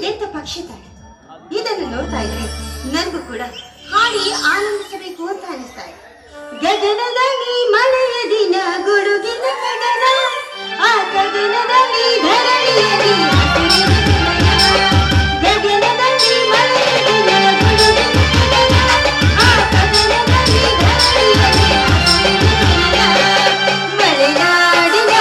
ಇದೆಂತ ಪಕ್ಷಿ ತಾನೆ. ಇದನ್ನು ನೋಡ್ತಾ ಇದ್ರೆ ನನಗೂ ಕೂಡ ಹಾಡಿ ಆನಂದಿಸಬೇಕು ಅಂತ ಅನಿಸ್ತಾ ಇದೆ. ಗಗನದಲ್ಲಿ ಮಳೆಯ ದಿನ ಗುಡುಗಿನ ಗಗನ, ಆ ಗಗನದಲ್ಲಿ ಧರಣಿಯಲ್ಲಿ ಗಗನದಲ್ಲಿ ಮಳೆಯ ದಿನ ಗುಡುಗಿನ ಗಗನ, ಆ ಗಗನದಲ್ಲಿ ಧರಣಿಯಲ್ಲಿ ಮಲೆನಾಡಿನ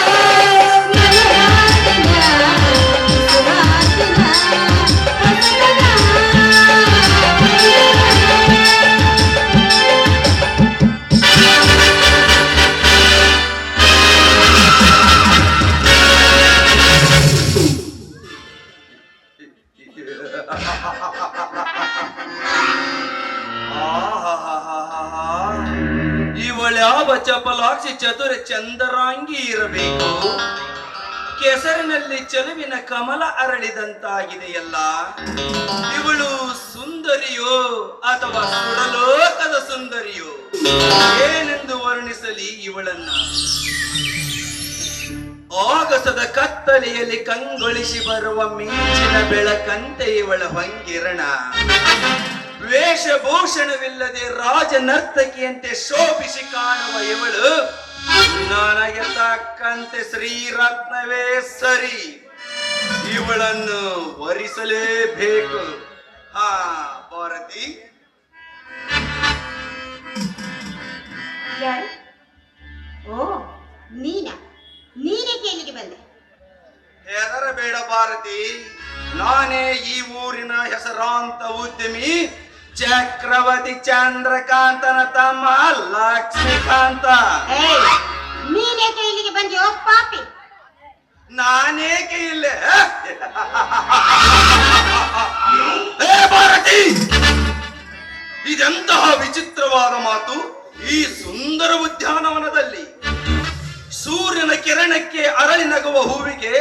ಇವಳ್ಯಾವ ಚಪಲಾಕ್ಷಿ ಚತುರ ಚಂದರಾಂಗಿ ಇರಬೇಕು. ಕೆಸರಿನಲ್ಲಿ ಚೆಲುವಿನ ಕಮಲ ಅರಳಿದಂತಾಗಿದೆಯಲ್ಲ. ಇವಳು ಸುಂದರಿಯೋ ಅಥವಾ ಸುಡಲೋಕದ ಸುಂದರಿಯೋ, ಏನೆಂದು ವರ್ಣಿಸಲಿ ಇವಳನ್ನ? ಆಗಸದ ಕತ್ತಲೆಯಲ್ಲಿ ಕಂಗೊಳಿಸಿ ಬರುವ ಮಿಂಚಿನ ಬೆಳಕಂತೆ ಇವಳ ಹೊಂಗಿರಣ. ವೇಷಭೂಷಣವಿಲ್ಲದೆ ರಾಜ ನರ್ತಕಿಯಂತೆ ಶೋಭಿಸಿ ಕಾಣುವ ಇವಳು ನನಗೆ ತಕ್ಕಂತೆ ಶ್ರೀರತ್ನವೇ ಸರಿ. ಇವಳನ್ನು ವರಿಸಲೇಬೇಕು. ಹಾ ಭಾರತಿ, ಓ ನೀನೇ ಕೇಳಿಗೆ ಬಂದೆ. ಹೆದರಬೇಡ ಭಾರತಿ, ನಾನೇ ಈ ಊರಿನ ಹೆಸರಾಂತ ಉದ್ಯಮಿ ಚಕ್ರವರ್ತಿ ಚಂದ್ರಕಾಂತನ ತಮ್ಮ ಲಕ್ಷ್ಮೀಕಾಂತ. ನೀನೇಕೆ ಇಲ್ಲಿಗೆ ಬಂದ್ಯೋ ಪಾಪಿ? ನಾನೇಕೆ ಇಲ್ಲೇ? ಭಾರತಿ, ಇದೆಂತಹ ವಿಚಿತ್ರವಾದ ಮಾತು! ಈ ಸುಂದರ ಉದ್ಯಾನವನದಲ್ಲಿ ಸೂರ್ಯನ ಕಿರಣಕ್ಕೆ ಅರಳಿ ನಗುವ ಹೂವಿಗೆ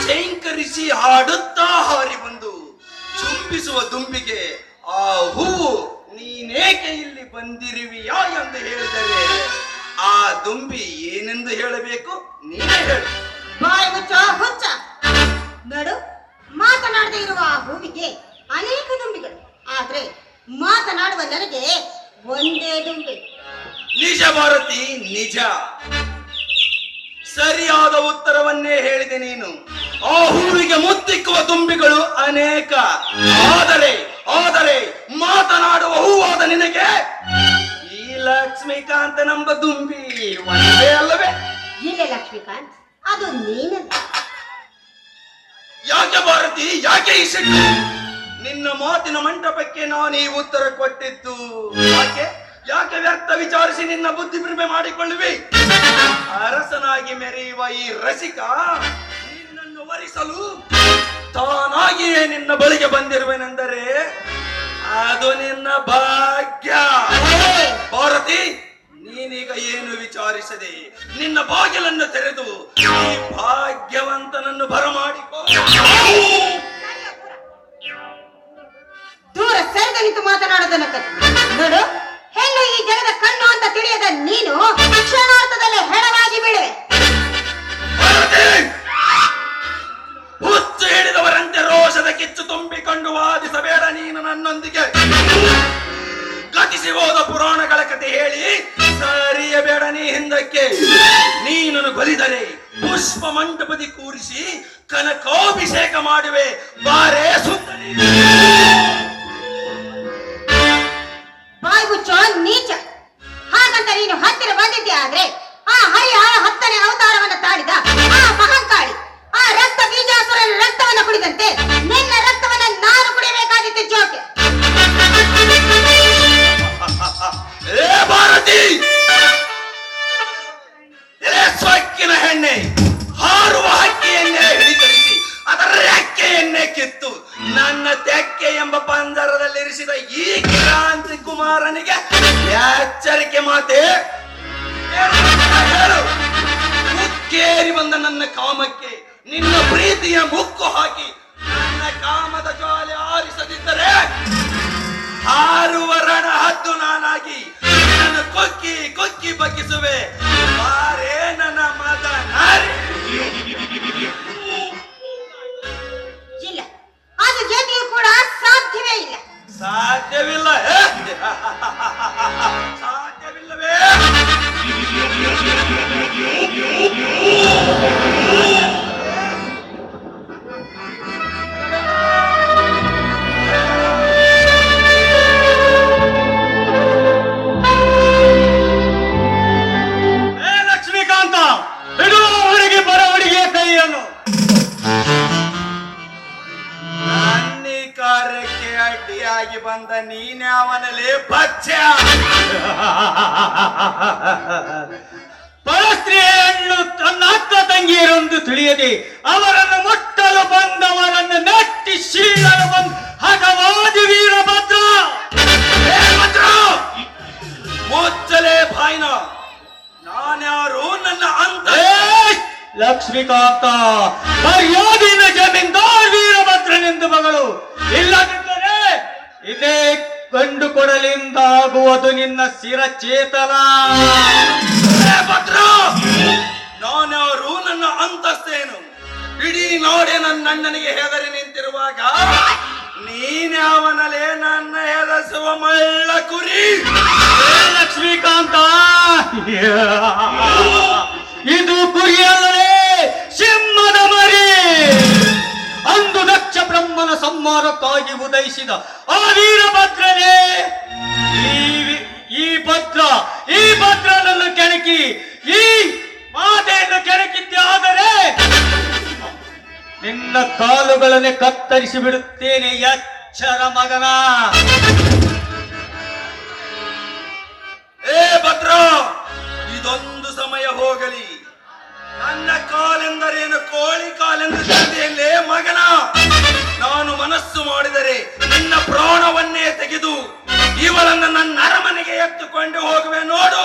ಚೈಂಕರಿಸಿ ಹಾಡುತ್ತಾ ಹಾರಿ ಬಂದು ಚುಂಬಿಸುವ ದುಂಬಿಗೆ ಆ ಹೂವು ನೀನೇಕೆ ಇಲ್ಲಿ ಬಂದಿರುವಿಯಾ ಎಂದು ಹೇಳಿದರೆ ಆ ದುಂಬಿ ಏನೆಂದು ಹೇಳಬೇಕು? ನೀನೇ ಹೇಳು. ಬಾಯಿ ಮುಚ್ಚ ಹುಚ್ಚ. ನೋಡು, ಮಾತನಾಡದೆ ಇರುವ ಆ ಹೂವಿಗೆ ಅನೇಕ ದುಂಬಿಗಳು, ಆದ್ರೆ ಮಾತನಾಡುವ ನನಗೆ ಒಂದೇ ದುಂಬಿ. ನಿಜ ಭಾರತಿ, ನಿಜ. ಸರಿಯಾದ ಉತ್ತರವನ್ನೇ ಹೇಳಿದೆ ನೀನು. ಆ ಹೂವಿಗೆ ಮುತ್ತಿಕ್ಕುವ ದುಂಬಿಗಳು ಅನೇಕ, ಆದರೆ ಆದರೆ ಮಾತನಾಡುವ ಹೂವಾದ ನಿನಗೆ ಈ ಲಕ್ಷ್ಮೀಕಾಂತನೆಂಬ ದುಂಬಿ ಒಂದೇ ಅಲ್ಲವೇ? ಇಲ್ಲ ಲಕ್ಷ್ಮೀಕಾಂತ್, ಅದು ನೀನಲ್ಲ. ಯಾಕೆ ಭಾರತಿ, ಯಾಕೆ ಈ ಸಿಟ್ಟು? ನಿನ್ನ ಮಾತಿನ ಮಂಟಪಕ್ಕೆ ನಾನು ಈ ಉತ್ತರ ಕೊಟ್ಟಿದ್ದು ಯಾಕೆ? ಯಾಕೆ ವ್ಯರ್ಥ ವಿಚಾರಿಸಿ ನಿನ್ನ ಬುದ್ಧಿ ಭ್ರಮೆ ಮಾಡಿಕೊಳ್ಳುವಿ? ಅರಸನಾಗಿ ಮೆರೆಯುವ ಈ ರಸಿಕ ನಿನ್ನನ್ನು ವರಿಸಲು ತಾನಾಗಿಯೇ ನಿನ್ನ ಬಳಿಗೆ ಬಂದಿರುವೆನೆಂದರೆ ಅದು ನಿನ್ನ ಭಾಗ್ಯ. ಭಾರತಿ, ನೀನೀಗ ಏನು ವಿಚಾರಿಸದೆ ನಿನ್ನ ಬಾಗಿಲನ್ನು ತೆರೆದು ಈ ಭಾಗ್ಯವಂತನನ್ನು ಬರಮಾಡಿಕೋ. ದೂರ ಸರಿದ ನಿಂತು ಮಾತನಾಡೋದನ್ನ ನೋಡು. ಹೆಣ್ಣು ಈ ಜಗದ ಕಣ್ಣು ಅಂತ ತಿಳಿಯದ ನೀನು ಕ್ಷಣಾರ್ಥದಲ್ಲೇ ಹೆಣವಾಗಿ ಬಿಡುವೆ. ಹುಚ್ಚು ಹಿಡಿದವರಂತೆ ರೋಷದ ಕಿಚ್ಚು ತುಂಬಿಕೊಂಡು ವಾದಿಸಬೇಡ ನೀನು ನನ್ನೊಂದಿಗೆ. ಗತಿಸಿ ಹೋದ ಪುರಾಣಗಳ ಕತೆ ಹೇಳಿ ಸರಿಯಬೇಡ ನೀ ಹಿಂದಕ್ಕೆ. ನೀನನ್ನು ಕೊಲಿದರೆ ಪುಷ್ಪ ಮಂಟಪದಿ ಕೂರಿಸಿ ಕನಕಾಭಿಷೇಕ ಮಾಡುವೆ. ಬಾರೇ ಸುಂದರಿ. ಬಾಯ್ ಮುಚ್ಚೋ ನೀಚ. ಹಾಗಂತ ನೀನು ಹತ್ತಿರ ಬಂದಿದ್ದೆ ಆದ್ರೆ ಆ ಹರಿಹರ 10ನೇ ಅವತಾರವನ್ನು ತಾಳಿದ ಆ ಮಹಂಕಾಳಿ, ಆ ರಕ್ತ ಬೀಜಾಸುರನ ರಕ್ತವನ್ನು ಕುಡಿದಂತೆ ನಿನ್ನ ರಕ್ತವನ್ನು ನಾನು ಕುಡಿಯಬೇಕಾಗಿತ್ತು ಜೋಕೆ. ಭಾರತಿ, ಸೊಕ್ಕಿನ ಹೆಣ್ಣೆ, ಹಾರುವ ಹಕ್ಕಿಯನ್ನೇ ಹಿಡಿತರಿಸಿ ಅದರ ರೆಕ್ಕೆಯನ್ನೇ ಕಿತ್ತು ನನ್ನ ತೆಕ್ಕೆ ಎಂಬ ಪಂಜರದಲ್ಲಿರಿಸಿದ ಈ ಕ್ರಾಂತಿ ಕುಮಾರನಿಗೆ ಎಚ್ಚರಿಕೆ ಮಾತೆ. ಹೇಳು, ಮುಕ್ಕೇರಿ ಬಂದ ನನ್ನ ಕಾಮಕ್ಕೆ ನಿನ್ನ ಪ್ರೀತಿಯ ಮುಕ್ಕು ಹಾಕಿ ನನ್ನ ಕಾಮದ ಜ್ವಾಲೆ ಆರಿಸದಿದ್ದರೆ ಹಾರುವ ರಣ ಹದ್ದು ನಾನಾಗಿ ನನ್ನ ಕೊಕ್ಕಿ ಕೊಕ್ಕಿ ಬಗ್ಗಿಸುವೆ. ಬಾರೇ ನನ್ನ ಮದ ನಾರಿ. ಇಲ್ಲ, ಅದು ಸತಿಯಾಗಿ ಬಂದ ನೀನ್ಯಾವನಲೇ ಪಚ್ಚ ಪರಸ್ತ್ರೀಯನ್ನು ತನ್ನ ಅಕ್ಕ ತಂಗಿಯರೊಂದು ತಿಳಿಯದೆ ಅವರನ್ನು ಮುಟ್ಟಲು ಬಂದವರನ್ನು ನೆಟ್ಟಿ ಶೀಲಲು ಬಂದ ಹಠವಾದಿ ವೀರಭದ್ರ. ಮುಚ್ಚಲೇ ಬಾಯ್ನ, ನಾನ್ಯಾರು? ನನ್ನ ಅಂತ ಲಕ್ಷ್ಮೀಕಾಂತ ಮರ್ಯಾದೆಯಿಂದ ಜಮೀನ್ದಾರ್ ವೀರಭದ್ರನೆಂದು ಮಗಳು. ಇಲ್ಲದಿದ್ದರೆ ಇದೇ ಕಂಡು ಕೊಡಲಿಂದಾಗುವುದು ನಿನ್ನ ಶಿರಚೇತನ. ಭದ್ರ, ನಾನ್ಯಾರು? ನನ್ನ ಅಂತಸ್ತೇನು? ಇಡೀ ನಾಡೆ ನನ್ನ ಅಣ್ಣನಿಗೆ ಹೆದರಿ ನಿಂತಿರುವಾಗ ನೀನ್ಯಾವನಲೇ ನನ್ನ ಹೆದರಿಸುವ ಮಳ್ಳ ಕುರಿ? ಲಕ್ಷ್ಮೀಕಾಂತ, ಇದು ಕುರಿಯಲ್ಲವೇ ಸಿಂಹದ ಮರಿ. ಅಂದು ದಕ್ಷ ಬ್ರಹ್ಮನ ಸಂಹಾರಕ್ಕಾಗಿ ಉದಯಿಸಿದ ಆ ವೀರಭದ್ರನೇ ಈ ಭದ್ರನನ್ನು ಕೆಣಕಿ ಈ ಮಾತೆಯನ್ನು ಕೆಣಕಿದ್ದಾದರೆ ನಿನ್ನ ಕಾಲುಗಳನ್ನೇ ಕತ್ತರಿಸಿ ಬಿಡುತ್ತೇನೆ, ಎಚ್ಚರ ಮಗನ. ಏ ಭದ್ರ, ಇದೊಂದು ಸಮಯ ಹೋಗಲಿ. ನನ್ನ ಕಾಲೆಂದರೇನು ಕೋಳಿ ಕಾಲೆಂದು ತಿಳಿದೆಯಲ್ಲೇ ಮಗನ? ನಾನು ಮನಸ್ಸು ಮಾಡಿದರೆ ನಿನ್ನ ಪ್ರಾಣವನ್ನೇ ತೆಗೆದು ಇವಳನ್ನು ನನ್ನ ಅರಮನೆಗೆ ಎತ್ತುಕೊಂಡು ಹೋಗುವೆ ನೋಡು.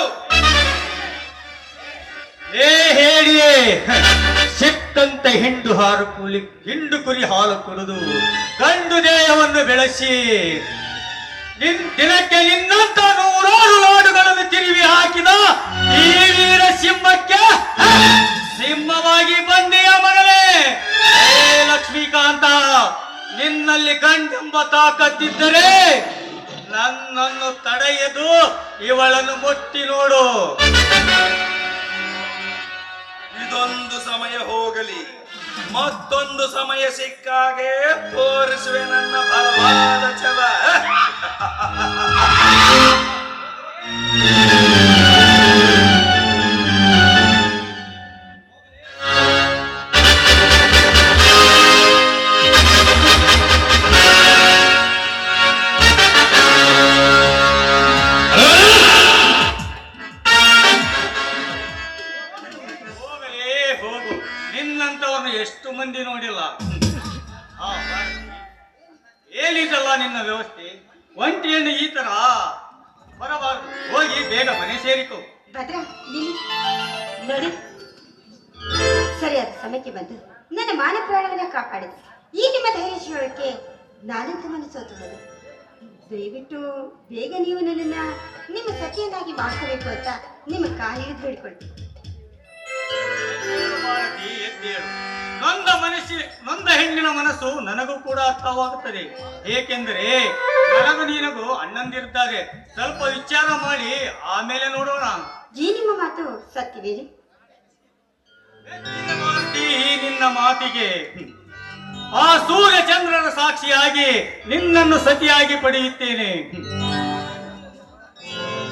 ಹೇಳಿಯೇ ಸಿಕ್ಕಂತ ಹಿಂಡು ಕುರಿ ಹಾಲು ಕುಡಿದು ಗಂಡು ದೇಹವನ್ನು ಬೆಳೆಸಿ ದಿನಕ್ಕೆ ನಿನ್ನಂತ ನೂರಾರು ನಾಡುಗಳನ್ನು ತಿರುವಿ ಹಾಕಿದ ಈ ವೀರ ಸಿಂಹಕ್ಕೆ ಸಿಂಹವಾಗಿ ಬಂದೆಯ ಮಗನೇ. ಲಕ್ಷ್ಮೀಕಾಂತ, ನಿನ್ನಲ್ಲಿ ಗಂಡೆಂಬ ತಾಕತ್ತಿದ್ದರೆ ನನ್ನನ್ನು ತಡೆಯದು ಇವಳನ್ನು ಮುಟ್ಟಿ ನೋಡು. ಇದೊಂದು ಸಮಯ ಹೋಗಲಿ, ಮತ್ತೊಂದು ಸಮಯ ಸಿಕ್ಕಾಗೆ ತೋರಿಸುವೆ ನನ್ನ ಬಲವಾದ ಛಲ. ನಿನ್ನಂತವರನ್ನು ಎಷ್ಟು ಮಂದಿ ನೋಡಿಲ್ಲ. ಏನಿದಲ್ಲ ನಿನ್ನ ವ್ಯವಸ್ಥೆ? ಒಂಟಿಯನ್ನು ಈ ತರ ಬರಬಾರದು. ಹೋಗಿ ಬೇಗ ಮನೆ ಸೇರಿಕೋ. ಭದ್ರ, ನೋಡಿ, ಸರಿಯಾದ ಸಮಯಕ್ಕೆ ಬಂದು ನನ್ನ ಮಾನ ಪ್ರಾಣವನ್ನ ಕಾಪಾಡಿದೆ. ಈ ನಿಮ್ಮ ಧೈರ್ಯಕ್ಕೆ ನಾನಂತೂ ಮನಸ್ಸೋತು ಹೋದೆ. ದಯವಿಟ್ಟು ಬೇಗ ನೀವು ನನ್ನನ್ನ ನಿಮ್ಮ ಸತಿಯನ್ನಾಗಿ ಮಾಡ್ಕೋಬೇಕು ಅಂತ ನಿಮ್ಮ ಕಾಲಿಗೆ ಬೇಡ್ಕೊಳ್ತೀನಿ. ನೊಂದ ಹೆಣ್ಣಿನ ಮನಸ್ಸು ನನಗೂ ಕೂಡ ಅರ್ಥವಾಗುತ್ತದೆ. ಏಕೆಂದರೆ ನನಗೂ ನೀನಗೂ ಅಣ್ಣಂದಿರ್ತಾರೆ. ಸ್ವಲ್ಪ ವಿಚಾರ ಮಾಡಿ ಆಮೇಲೆ ನೋಡೋಣ. ಈ ನಿಮ್ಮ ಮಾತು ಸತ್ಯವೇನು? ನಿನ್ನ ಮಾತಿಗೆ ಆ ಸೂರ್ಯ ಚಂದ್ರನ ಸಾಕ್ಷಿಯಾಗಿ ನಿನ್ನನ್ನು ಸತಿಯಾಗಿ ಪಡೆಯುತ್ತೇನೆ.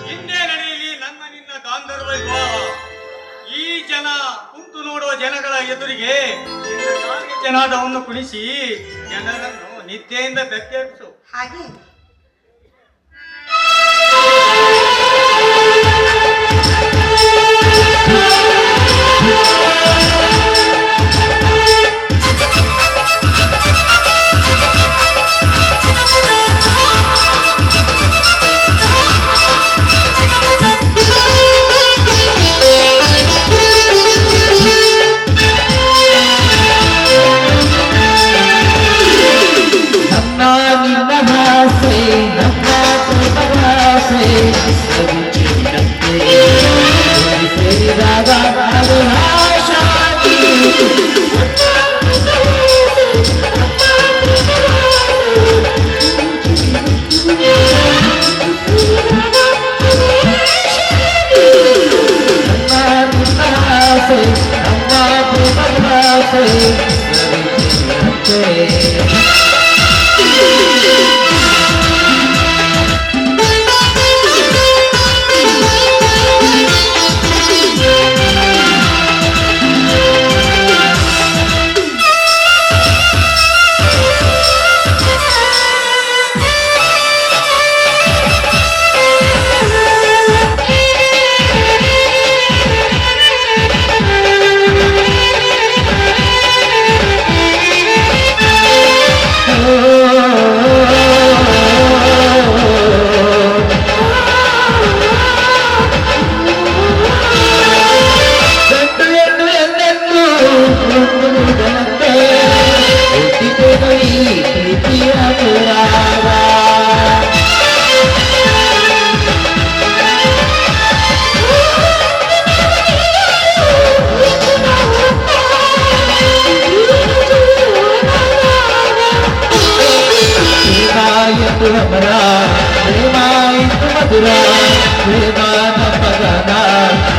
ಹಿಂದೆ ನಡೆಯಲಿ ನನ್ನ ನಿನ್ನ ಗಾಂಧರ್ವ ವಿವಾಹ. ಈ ಜನ ಕುಂತು ನೋಡುವ ಜನಗಳ ಎದುರಿಗೆ ಜನಾದವನ್ನು ಕುಣಿಸಿ ಜನರನ್ನು ನಿದ್ದೆಯಿಂದ ಬೆಕ್ಕೆಬ್ಬಿಸು. ಹಾಗೆ ಇದು ಅಮರ ಪ್ರೇಮ ಇದು ಮಧುರ ಪ್ರೇಮ ನಮ್ಮ ಗಾನ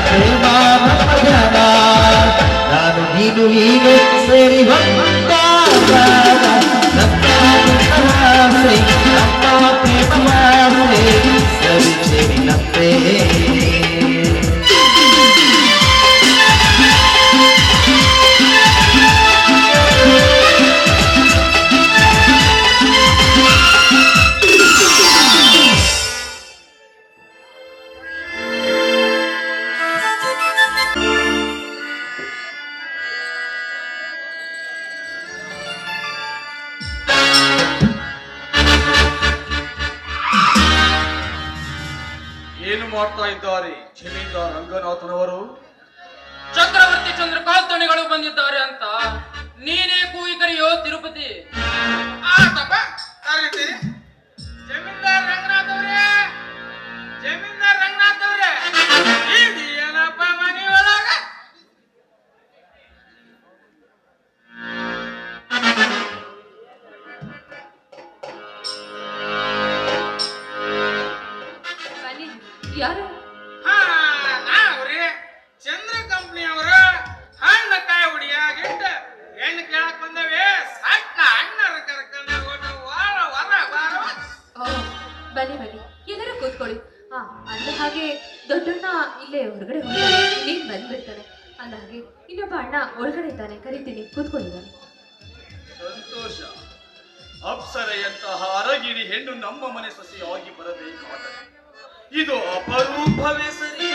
ಪ್ರೇಮ ನಮ್ಮ ಗಾನ ನಾನು ನೀನು ಹೀಗೆ ಸೇರಿ ಹೊಂದಾದ ನಮ್ಮ ಆಸೆ ನಮ್ಮ ಪ್ರೇಮ ಆಸೆ ಸವಿಸೆವಿನಂತೆ ಏನು ಮಾಡ್ತಾ ಇದ್ದಾರೆ ಜಮೀನ್ದಾರ್ ರಂಗನಾಥನವರು? ಚಕ್ರವರ್ತಿ ಚಂದ್ರಕಾಂತ್ ದಣಿಗಳು ಬಂದಿದ್ದಾರೆ ಅಂತ ನೀನೇ ಕೂಗಿ ಕರೆಯೋ ತಿರುಪತಿ. ಜಮೀನ್ದಾರ್ ರಂಗನಾಥ್ ಅವರೇ, ಜಮೀನ್ದಾರ್ ರಂಗನಾಥ್ ಅವರೇ, ಏನಪ್ಪ ಮನೆ ಒಳಗ? ಯಾರು? ನಾವ್ರಿ ಚಂದ್ರ ಕಂಪ್ನಿ ಅವರು ಹಣ್ಣು ಕಾಯಿ ಹುಡಿಯಾಗಿಟ್ಟ ಹೆಣ್ಣು ಕೇಳಕ್ ಬಂದವೆ. ಸಣ್ಣ ಅಣ್ಣರ ಕರ್ಕೊಂಡು ವಾರ ವಾರ ವಾರ. ಬನ್ನಿ ಬನ್ನಿ, ಎಲ್ಲರೂ ಕೂತ್ಕೊಳ್ಳಿ. ಅಂದ ಹಾಗೆ ದೊಡ್ಡಣ್ಣ ಇಲ್ಲೇ ಹೊರಗಡೆ ಹೋಗ್ತಾರೆ, ನೀನ್ ಬಂದ್ಬಿಡ್ತಾನೆ. ಅಂದ ಹಾಗೆ ಇನ್ನೊಬ್ಬ ಅಣ್ಣ ಒಳಗಡೆ ಇದ್ದಾನೆ, ಕರಿತೀನಿ, ಕೂತ್ಕೊಳ್ಳಿ ಬನ್ನಿ. ಸಂತೋಷ. ಅಪ್ಸರೆಯಂತಹ ಅರಗಿಣಿ ಹೆಣ್ಣು ನಮ್ಮ ಮನೆ ಸೊಸೆಯಾಗಿ ಬರಬೇಕಾದರೆ ಇದು ಅಪರೂಪವೇ ಸರಿ.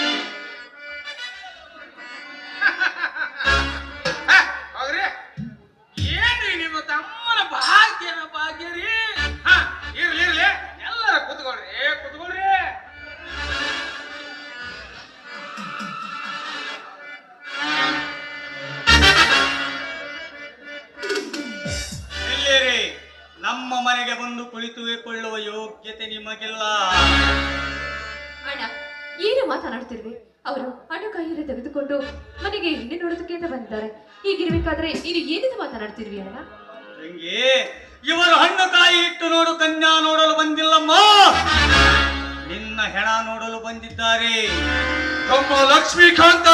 ಹೌದ್ರಿ, ಏನ್ರಿ ನಿಮ್ಮ ತಮ್ಮನ ಭಾಗ್ಯನ ಭಾಗ್ಯ ರೀ. ಇರ್ಲಿ ಇರ್ಲಿ, ಎಲ್ಲರ ಕುತ್ಕೊಳ್ರಿ ಕುತ್ಕೊಳ್ರಿ. ಇಲ್ಲಿರಿ, ನಮ್ಮ ಮನೆಗೆ ಬಂದು ಕುಳಿತುಕೊಳ್ಳುವ ಯೋಗ್ಯತೆ ನಿಮಗಿಲ್ಲ. ಅಣ್ಣ, ಏನು ಮಾತನಾಡ್ತಿರ್ವಿ? ಅವರು ಹಣ್ಣು ಕಾಯಿಲೆ ತೆಗೆದುಕೊಂಡು ಮನೆಗೆ ಎಣ್ಣೆ ನೋಡೋದಕ್ಕೆ ಅಂತ ಬಂದಿದ್ದಾರೆ. ಹೀಗಿರ್ಬೇಕಾದ್ರೆ ನೀನು ಏನಿದೆ ಮಾತನಾಡ್ತಿರ್ವಿ ಅಣ್ಣ? ತಂಗಿ, ಇವರು ಹಣ್ಣು ಕಾಯಿ ಇಟ್ಟು ನೋಡು ಕನ್ಯಾ ನೋಡಲು ಬಂದಿಲ್ಲಮ್ಮ, ನಿನ್ನ ಹೆಣ ನೋಡಲು ಬಂದಿದ್ದಾರೆ. ತಮ್ಮ ಲಕ್ಷ್ಮೀಕಾಂತ,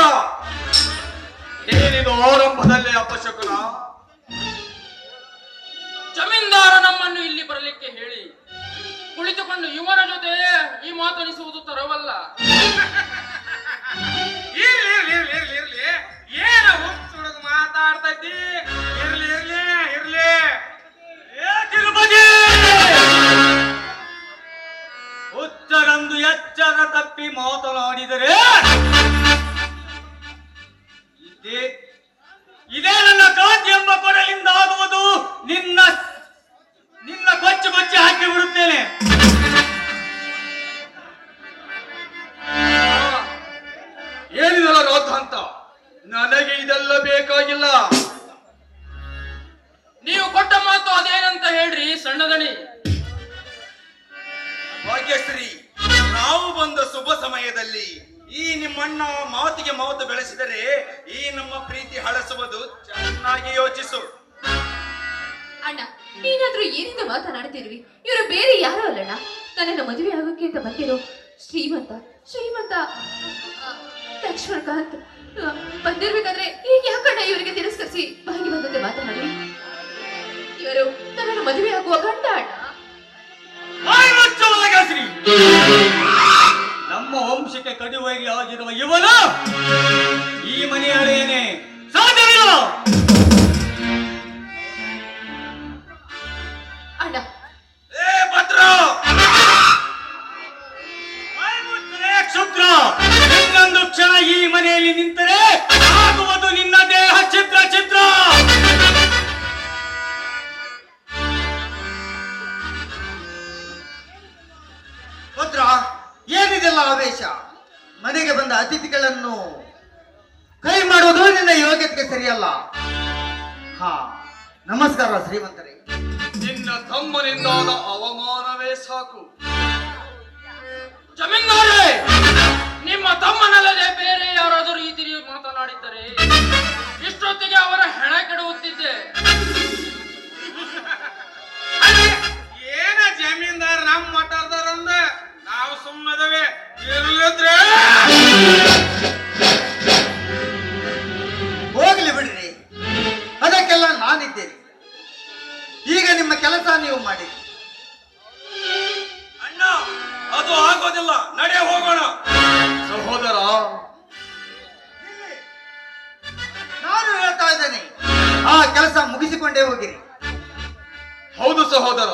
ಏನಿದು ಆರಂಭದಲ್ಲೇ ಅಪಶಕುನ? ಜಮೀನ್ದಾರ ನಮ್ಮನ್ನು ಇಲ್ಲಿ ಬರಲಿಕ್ಕೆ ಹೇಳಿ ಕುಳಿತುಕೊಂಡು ಇವನ ಜೊತೆ ಈ ಮಾತನಿಸುವುದು ತರವಲ್ಲ. ಇರ್ಲಿ, ಏನ ಹುಚ್ಚುಡುಗ ಮಾತಾಡ್ತೈತಿ. ಇರ್ಲಿ ಇರ್ಲಿ ಇರ್ಲಿ. ತಿರುಪತಿ, ಹುಚ್ಚರಂದು ಎಚ್ಚರ ತಪ್ಪಿ ಮಾತನಾಡಿದರೆ ಇದೇ ನನ್ನ ಕಾಂತಿ ಎಂಬ ಕೊಡಲಿಂದ ಆಗುವುದು. ನಿನ್ನ ಕೊಚ್ಚಿ ಕೊಚ್ಚಿ ಹಾಕಿ ಬಿಡುತ್ತೇನೆ. ಏನಿದಲ್ಲ ರೋಧ ಅಂತ? ನನಗೆ ಇದೆಲ್ಲ ಬೇಕಾಗಿಲ್ಲ. ನೀವು ಕೊಟ್ಟ ಮಾತು ಅದೇನಂತ ಹೇಳ್ರಿ ಸಣ್ಣದಣಿ. ಭಾಗ್ಯಶ್ರೀ, ನಾವು ಬಂದ ಶುಭ ಸಮಯದಲ್ಲಿ ಈ ನಿಮ್ಮಣ್ಣ ಮಾತಿಗೆ ಮಾತು ಬೆಳೆಸಿದರೆ ಈ ನಮ್ಮ ಪ್ರೀತಿ ಹಳಸುವುದು. ಚೆನ್ನಾಗಿ ಯೋಚಿಸು. ಅಣ್ಣ, ನೀನಾದ್ರೂ ಏನಿಂದ ಮಾತನಾಡ್ತಿರ್ವಿ? ಇವರು ಬೇರೆ ಯಾರು ಅಲ್ಲಣ್ಣ, ನನ್ನನ್ನು ಮದುವೆ ಆಗೋಕೆ ಅಂತ ಬಂದಿರೋ ಶ್ರೀಮಂತ ಲಕ್ಷ್ಮಣಕಾಂತ್ ಬಂದಿರ್ಬೇಕಾದ್ರೆ ಈಗ ಯಾಕಣ್ಣ ಇವರಿಗೆ ತಿರಸ್ಕರಿಸಿ ಬಾಯಿಗೆ ಬಂದಂತೆ ಮಾತನಾಡಿ? ಇವರು ನನ್ನನ್ನು ಮದುವೆ ಆಗುವ ಗಂಡ ಅಣ್ಣ. ನಮ್ಮ ವಂಶಕ್ಕೆ ಕಡಿವಾಗಿ ಆಗಿರುವ ಇವನು ಈ ಮನೆ ಹಳೆಯೇನೆ ಸಾಧ್ಯವಿಲ್ಲ. ಅಣ್ಣ, ಕ್ಷುದ್ರ, ಇನ್ನೊಂದು ಕ್ಷಣ ಈ ಮನೆಯಲ್ಲಿ ನಿಂತರೆ ಆಗುವುದು ನಿನ್ನ ದೇಹ ಚಿತ್ರ ಚಿತ್ರ. ಭದ್ರ, ಏನಿದೆಲ್ಲ ಆವೇಶ? ಮನೆಗೆ ಬಂದ ಅತಿಥಿಗಳನ್ನು ಕೈ ಮಾಡುವುದು ನಿನ್ನ ಯೋಗ್ಯತೆಗೆ ಸರಿಯಲ್ಲ. ನಮಸ್ಕಾರ ಶ್ರೀಮಂತರೇ. ನಿನ್ನ ತಮ್ಮನಿಂದಾದ ಅವಮಾನವೇ ಸಾಕು. ಜಮೀನ್ದಾರೇ, ನಿಮ್ಮ ತಮ್ಮನಲ್ಲದೆ ಬೇರೆ ಯಾರಾದರೂ ಈ ತಿರಿ ಮಾತನಾಡಿದ್ದರೆ ಇಷ್ಟೊತ್ತಿಗೆ ಅವರ ಹೆಣ ಕೆಡುತ್ತಿದ್ದೆ. ಏನ ಜಮೀನ್ದಾರನ ಕೆಲಸ ನೀವು ಮಾಡಿ. ಅಣ್ಣ ಅದು ಆಗೋದಿಲ್ಲ, ನಡೆ ಹೋಗೋಣ. ಸಹೋದರ, ನಾನು ಹೇಳ್ತಾ ಇದ್ದೇನೆ, ಆ ಕೆಲಸ ಮುಗಿಸಿಕೊಂಡೇ ಹೋಗಿರಿ. ಹೌದು ಸಹೋದರ,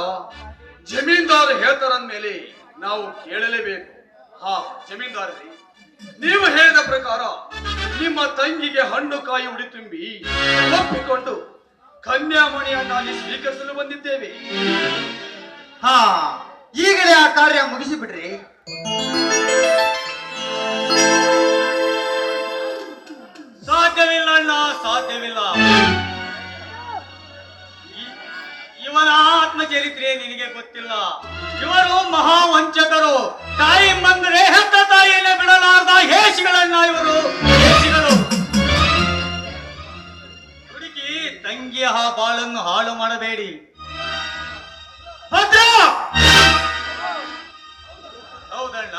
ಜಮೀನ್ದಾರ್ ಹೇಳ್ತಾರಂದ್ಮೇಲೆ ನಾವು ಕೇಳಲೇಬೇಕು. ಹಾ ಜಮೀನ್ದಾರರೇ, ನೀವು ಹೇಳಿದ ಪ್ರಕಾರ ನಿಮ್ಮ ತಂಗಿಗೆ ಹಣ್ಣು ಕಾಯಿ ಉಡಿ ತುಂಬಿ ಒಪ್ಪಿಕೊಂಡು ಕನ್ಯಾಮಣಿಯನ್ನಾಗಿ ಸ್ವೀಕರಿಸಲು ಬಂದಿದ್ದೇವೆ. ಹಾ, ಈಗಲೇ ಆ ಕಾರ್ಯ ಮುಗಿಸಿ ಬಿಡ್ರಿ. ಸಾಧ್ಯವಿಲ್ಲ ಅಣ್ಣ, ಸಾಧ್ಯವಿಲ್ಲ. ಇವನ ಆತ್ಮಚರಿತ್ರೆ ನಿನಗೆ ಗೊತ್ತಿಲ್ಲ. ಇವರು ಮಹಾವಂಚಕರು. ತಾಯಿ ಬಂದರೆ ಹೆತ್ತ ತಾಯಿಯನ್ನೇ ಬಿಡಲಾರ್ದ ಹೇಸಿಗಳನ್ನ ಇವರು, ಹೇಸಿಗಳು. ಹುಡುಕಿ ತಂಗಿಯ ಬಾಳನ್ನು ಹಾಳು ಮಾಡಬೇಡಿ. ಭದ್ರ! ಹೌದಣ್ಣ,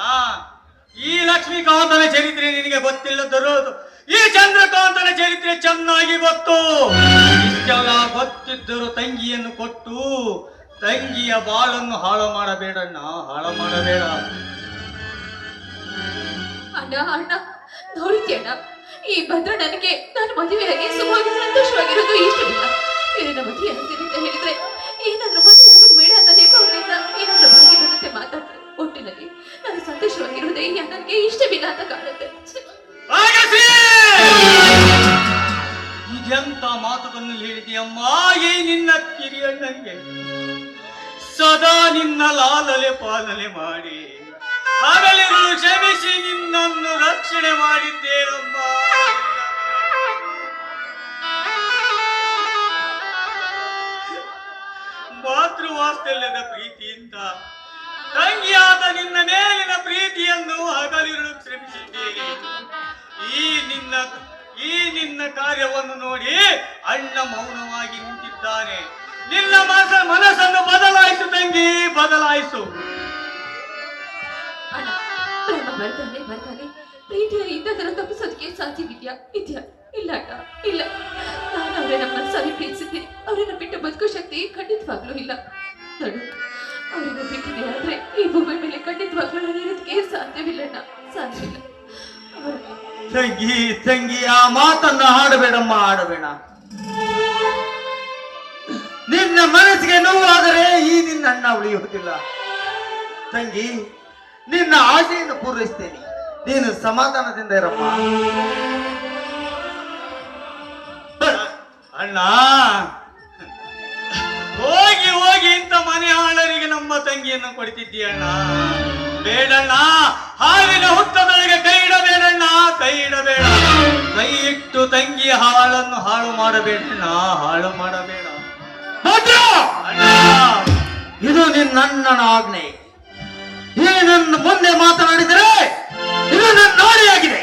ಈ ಲಕ್ಷ್ಮೀಕಾಂತನ ಚರಿತ್ರೆ ನಿನಗೆ ಗೊತ್ತಿಲ್ಲದರೂ ಈ ಚಂದ್ರಕಾಂತನ ಚರಿತ್ರೆ ಚೆನ್ನಾಗಿ ಗೊತ್ತು. ಇಷ್ಟೆಲ್ಲ ಗೊತ್ತಿದ್ದರೂ ತಂಗಿಯನ್ನು ಕೊಟ್ಟು ತಂಗಿಯ ಬಾಳನ್ನು ಹಾಳು ಮಾಡಬೇಡಣ್ಣ, ಹಾಳು ಮಾಡಬೇಡ. ಅಣ್ಣ ಅಣ್ಣ ನೋಡಿದ್ಯಣ್ಣ, ಈ ಭದ್ರ ನನಗೆ ನಾನು ಮದುವೆಯಾಗಿ ಸುಮಾರು ಸಂತೋಷವಾಗಿರೋದು ಇಷ್ಟವಿಲ್ಲ. ಇವರಿನ ಮದುವೆ ಆಗ್ತೀನಿ ಅಂತ ಹೇಳಿದ್ರೆ ಏನಾದ್ರೂ ಮದುವೆ ಆಗೋದು ಬೇಡ ಅಂತ ನೆಪದಿಂದ ಏನಾದ್ರೂ ಬಾಯಿಗೆ ಬಂದಂತೆ ಮಾತಾಡ್ತಾರೆ. ಒಟ್ಟಿನಲ್ಲಿ ನಾನು ಸಂತೋಷವಾಗಿರೋದೇ ಈ ಅಣ್ಣನಿಗೆ ಇಷ್ಟವಿಲ್ಲ ಅಂತ ಕಾಣುತ್ತೆ. ಇದೆಂತ ಮಾತುಗಳನ್ನು ಹೇಳಿದೆಯಮ್ಮ ಈ ನಿನ್ನ ಕಿರಿಯಣ್ಣನಿಗೆ. ಸದಾ ನಿನ್ನ ಲಾಲನೆ ಪಾಲನೆ ಮಾಡಿ ಹಗಲಿರುಳು ಕ್ಷಮಿಸಿ ನಿನ್ನನ್ನು ರಕ್ಷಣೆ ಮಾಡಿದ್ದೇನಮ್ಮ. ಮಾತೃವಾತ್ಸಲ್ಯದ ಪ್ರೀತಿಯಿಂದ ತಂಗಿಯಾದ ನಿನ್ನ ಮೇಲಿನ ಪ್ರೀತಿಯನ್ನು ಹಗಲಿರುಳು ಶ್ರಮಿಸಿದ್ದೇನೆ. ಈ ನಿನ್ನ ಕಾರ್ಯವನ್ನು ನೋಡಿ ಅಣ್ಣ ಮೌನವಾಗಿ ನಿಂತಿದ್ದಾನೆ. ನಿನ್ನ ಮನಸ್ಸನ್ನು ಬದಲಾಯಿಸು ತಂಗಿ, ಬದಲಾಯಿಸು. ಅಣ್ಣ, ಪ್ರೇಮ ಬರ್ತಾನೆ ಪ್ರೀತಿಯಲ್ಲಿ ಇಂಥದನ್ನು ತಪ್ಪಿಸೋದಕ್ಕೆ ಸಾಧ್ಯವಿದ್ಯಾ? ಇಲ್ಲ ಅಣ್ಣ, ಇಲ್ಲ. ನಾನು ಅವರನ್ನ ಮನಸ್ಸಾಗಿ ಪ್ರೀತಿಸಿದ್ದೀನಿ. ಅವರನ್ನ ಬಿಟ್ಟು ಬದುಕೋ ಶಕ್ತಿ ಖಂಡಿತವಾಗ್ಲೂ ಇಲ್ಲ. ನೋಡು, ಅವರನ್ನ ಬಿಟ್ಟಿದೆ ಆದ್ರೆ ಈ ಭೂಮಿ ಮೇಲೆ ಖಂಡಿತವಾಗ್ಲೂ ನಾನು ಇರೋದಕ್ಕೆ ಸಾಧ್ಯವಿಲ್ಲಣ್ಣ, ಸಾಧ್ಯವಿಲ್ಲ. ತಂಗಿ ಆ ಮಾತನ್ನ ಆಡಬೇಡಮ್ಮ, ಆಡಬೇಡ. ನಿನ್ನ ಮನಸ್ಸಿಗೆ ನೋವಾದರೆ ಈ ನಿನ್ನ ಅಣ್ಣ ಉಳಿಯುವುದಿಲ್ಲ. ತಂಗಿ, ನಿನ್ನ ಆಸೆಯನ್ನು ಪೂರೈಸ್ತೇನೆ, ನೀನು ಸಮಾಧಾನದಿಂದ ಇರಮ್ಮ. ಅಣ್ಣ, ಹೋಗಿ ಹೋಗಿ ಇಂಥ ಮನೆ ಹಾಳರಿಗೆ ನಮ್ಮ ತಂಗಿಯನ್ನು ಕೊಡ್ತಿದ್ದೀಯಣ್ಣ. ಬೇಡಣ್ಣ, ಹಾವಿನ ಹುತ್ತದೊಳಗೆ ಕೈ ಇಡಬೇಡಣ್ಣ, ಕೈ ಇಡಬೇಡ. ಕೈ ಇಟ್ಟು ತಂಗಿಯ ಹಾಳನ್ನು ಹಾಳು ಮಾಡಬೇಡಣ್ಣ, ಹಾಳು ಮಾಡಬೇಡ. ಅಣ್ಣ, ಇದು ನಿನ್ನ ಅಣ್ಣನ ಆಜ್ಞೆ. ಈ ನನ್ನ ಮುಂದೆ ಮಾತನಾಡಿದರೆ ಇದು ನನ್ನ ನಾಡಿಯಾಗಿದೆ.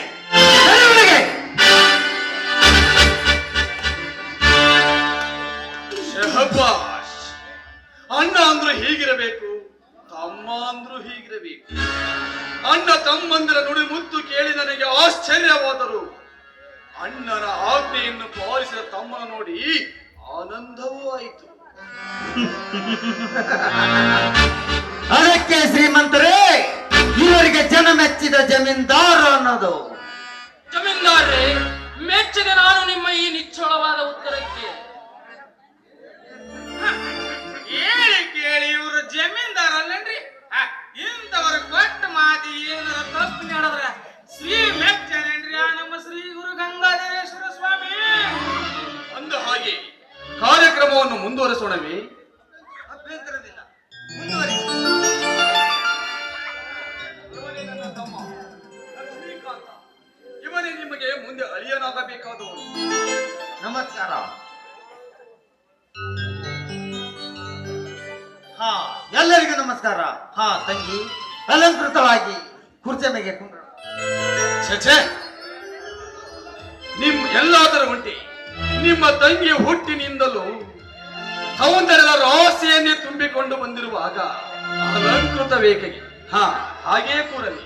ಶಹಬಾಷ್. ಅಣ್ಣ ಅಂದ್ರು ಹೀಗಿರಬೇಕು, ತಮ್ಮ ಅಂದ್ರು ಹೀಗಿರಬೇಕು. ಅಣ್ಣ ತಮ್ಮಂದಿರ ನುಡಿ ಮುತ್ತು ಕೇಳಿ ನನಗೆ ಆಶ್ಚರ್ಯವಾದರು. ಅಣ್ಣನ ಆಜ್ಞೆಯನ್ನು ಪಾಲಿಸಿದ ತಮ್ಮನ ನೋಡಿ ಆನಂದವೂ ಆಯಿತು. ಅದಕ್ಕೆ ಶ್ರೀಮಂತರೇ, ಇವರಿಗೆ ಜನ ಮೆಚ್ಚಿದ ಜಮೀನ್ದಾರ ಅನ್ನೋದು. ಜಮೀನ್ದಾರ್ರೆ, ಮೆಚ್ಚಿದೆ ನಾನು ನಿಮ್ಮ ಈ ನಿಚ್ಚಳವಾದ ಉತ್ತರಕ್ಕೆ. ಕೇಳಿ ಇವರು ಜಮೀನ್ದಾರ ಅಲ್ಲನ್ರಿ? ಇಂಥವ್ರ ಕೊಟ್ಟ ಮಾತಿ ಏನಾರ ತಪ್ಪು ನಡೆದ್ರ ಶ್ರೀ ಮೆಚ್ಚನೇನ್ರಿ ನಮ್ಮ ಶ್ರೀ ಗುರು ಗಂಗಾಧರೇಶ್ವರ ಸ್ವಾಮಿ. ಅಂದ ಹಾಗೆ ಕಾರ್ಯಕ್ರಮವನ್ನು ಮುಂದುವರಿಸೋಣವೇ? ಅಭ್ಯಂತರವಿಲ್ಲ, ಮುಂದುವರಿಸಿ. ಇವನೇ ನನ್ನ ತಮ್ಮ ಲಕ್ಷ್ಮೀಕಾಂತ. ಇವನೇ ನಿಮಗೆ ಮುಂದೆ ಅಳಿಯನಾಗಬೇಕಾದವನು. ನಮಸ್ಕಾರ. ಹಾ, ಎಲ್ಲರಿಗೂ ನಮಸ್ಕಾರ. ಹಾ ತಂಗಿ, ಅಲಂಕೃತವಾಗಿ ಕುರ್ಚಿ ಮೇಲೆ ಕುಂಡ್ರು. ಛೆ, ಎಲ್ಲಾದರೂ ಉಂಟೆ. ನಿಮ್ಮ ತಂಗಿಯ ಹುಟ್ಟಿನಿಂದಲೂ ಸೌಂದರ್ಯದ ರಹಸ್ಯನ್ನೇ ತುಂಬಿಕೊಂಡು ಬಂದಿರುವಾಗ ಅಲಂಕೃತ ಬೇಕಾಗಿ ಹಾಗೇ ಕೂರಲಿ.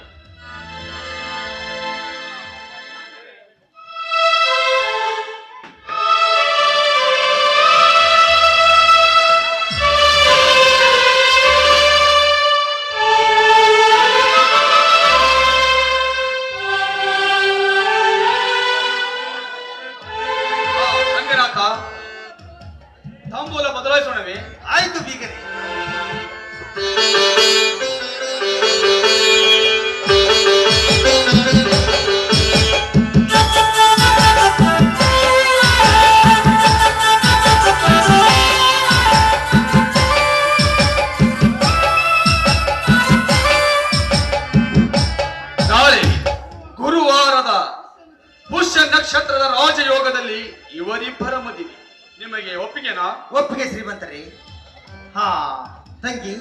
ಬದಲಾಯಿಸೋಣವೇ? ಆಯ್ತು ಬೀಗರೆ. ನಾಳೆ ಗುರುವಾರದ ಪುಷ್ಯ ನಕ್ಷತ್ರದ ರಾಜಯೋಗದಲ್ಲಿ ಇವರಿಬ್ಬರ ಮದುವೆ. ನಿಮಗೆ ಒಪ್ಪಿಗೆನಾ? ಒಪ್ಪಿಗೆ ಶ್ರೀಮಂತರೇ. ಹಾ ತಂಗಿ,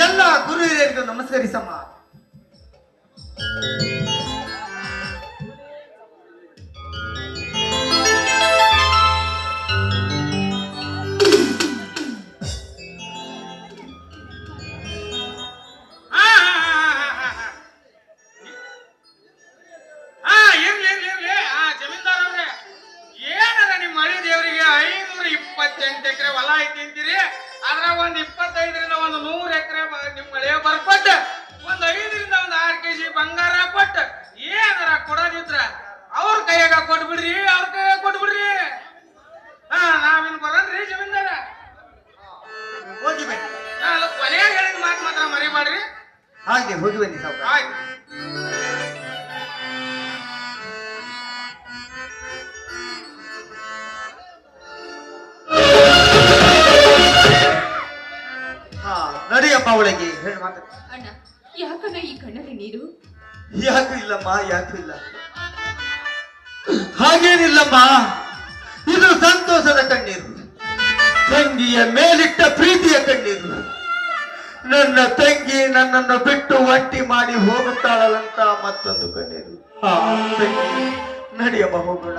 ಎಲ್ಲ ಗುರು ಹಿರಿಯರಿಗೂ ನಮಸ್ಕರಿಸಮ್ಮ. ಜಮೀನ್ದಾರ್ ಅವ್ರೆ, ಏನದ ನಿಮ್ಮ ಮಳಿ ದೇವರಿಗೆ 528 ಎಕರೆ ಹೊಲ ಐತಿ ಅಂತೀರಿ. ಅದ್ರಾಗ ಒಂದ್ 25ರಿಂದ ಒಂದು 100 ಎಕರೆ ನಿಮ್ ಮಳೆ ಬರ್ಕೊಟ್ಟ, ಒಂದ್ 5ರಿಂದ ಒಂದು 6 ಕೆಜಿ ಬಂಗಾರ ಕೊಟ್ಟ, ಏನಾರ ಕೊಡೋದಿದ್ರ ಅವ್ರ ಕೈಯಾಗ ಕೊಟ್ಬಿಡ್ರಿ, ಅವ್ರ ಕೈಯಾಗ ಕೊಟ್ಬಿಡ್ರಿ. ನಾವಿನ್ ಬರನ್ರಿ ಜಮೀನ್ದಾರ. ಹೋಗಿ ಬನ್ನಿ. ಕೊನೆಯಾಗ ಹೇಳಿದ ಮಾತು ಮಾತ್ರ ಮರಿಬೇಡ್ರಿ. ಹಾಗೆ ಹೋಗಿ ಬನ್ನಿ ಸಾವ್ಕಾರ. ಆಯ್ತು. ಹಾ ನಡಿಯಮ್ಮ ಒಳಗೆ. ಹೇಳಿ ಮಾತಾಡ. ಅಣ್ಣ, ಯಾಕಣ್ಣ ಈ ಕಣ್ಣಲ್ಲಿ ನೀರು? ಯಾಕು ಇಲ್ಲಮ್ಮ, ಯಾಕು ಇಲ್ಲ. ಹಾಗೇನಿಲ್ಲಮ್ಮ, ಇದು ಸಂತೋಷದ ಕಣ್ಣೀರು, ತಂಗಿಯ ಮೇಲಿಟ್ಟ ಪ್ರೀತಿಯ ಕಣ್ಣೀರು. ನನ್ನ ತಂಗಿ ನನ್ನನ್ನು ಬಿಟ್ಟು ಒಂಟಿ ಮಾಡಿ ಹೋಗುತ್ತಾಳಂತ ಮತ್ತೊಂದು ಕಣ್ಣೀರು. ಹಾ ತಂಗಿ, ನಡಿಯಮ್ಮ ಹೋಗೋಣ.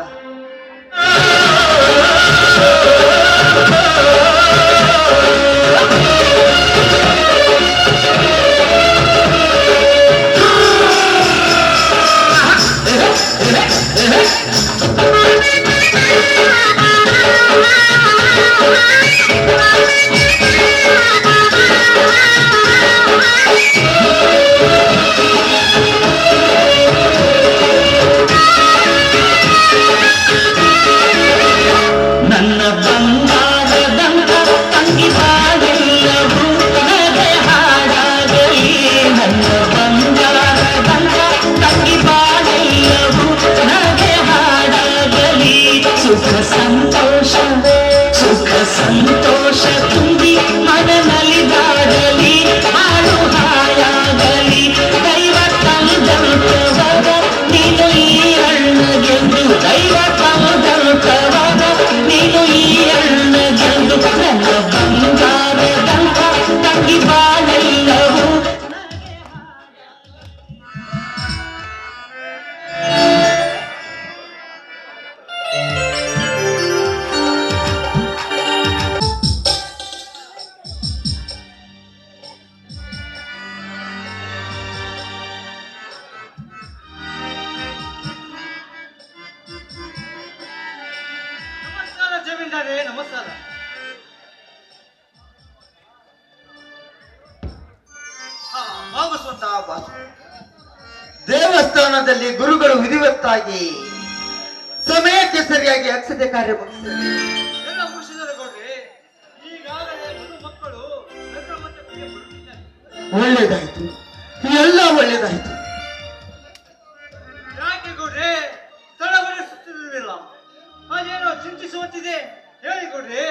ನನ್ನ ಬಂಗಾರದಂತ ತಂಗಿ ಬಾಳೆಲ್ಲವೂ ನಗೆ ಹಾಡಾಗಲಿ. ನನ್ನ ಬಂಗಾರದಂತ ತಂಗಿ ಬಾಳೆಲ್ಲವೂ ನಗೆ ಹಾಡಾಗಲಿ. ಸುಖ ಸಂತೋಷ ತುಂಬಿ ಮನನಲಿದಾಡಲಿ. ಹಾಡು ಹಾಯಾಗಲಿ. ದೈವ ತಂದಂತವರ ನೀನು ಈ ಅಣ್ಣಗೆಂದು, ದೈವ ತಂದಂತವರ ನೀನು ಈ ಅಣ್ಣಗೆಂದು. ನನ್ನ ಬಂಗಾರದಂತ ತಂಗಿ ಬಾಳೆಲ್ಲವೂ ನಮಸ್ಕಾರ ಜಮೀನ್ದಾರೇ, ನಮಸ್ಕಾರ. ಭಾಗಸ್ವಂತ ಬಾಸು. ದೇವಸ್ಥಾನದಲ್ಲಿ ಗುರುಗಳು ವಿಧಿವತ್ತಾಗಿ ಸಮಯಕ್ಕೆ ಸರಿಯಾಗಿ ಅಕ್ಷತೆ ಕಾರ್ಯ ಮುಗಿಸಿದರು. ಎಲ್ಲ ಮುಗಿಸಿದರೆ ಗೌಡ್ರಿ, ಈಗಾಗಲೇ ಮಧು ಮಕ್ಕಳು ಲಗ್ನ ಮಂಟಪಕ್ಕೆ ಬರುತ್ತಿದ್ದಾರೆ. ಒಳ್ಳೇದಾಯ್ತು, ಎಲ್ಲ ಒಳ್ಳೇದಾಯ್ತು. ಯಾಕೆ ಗೌಡ್ರಿ ತಡವರಿಸುತ್ತಿರಲಿಲ್ಲ? ಅದೇನೋ ಚಿಂತಿಸುವಂತಿದೆ, ಹೇಳಿ ಗೌಡ್ರಿ.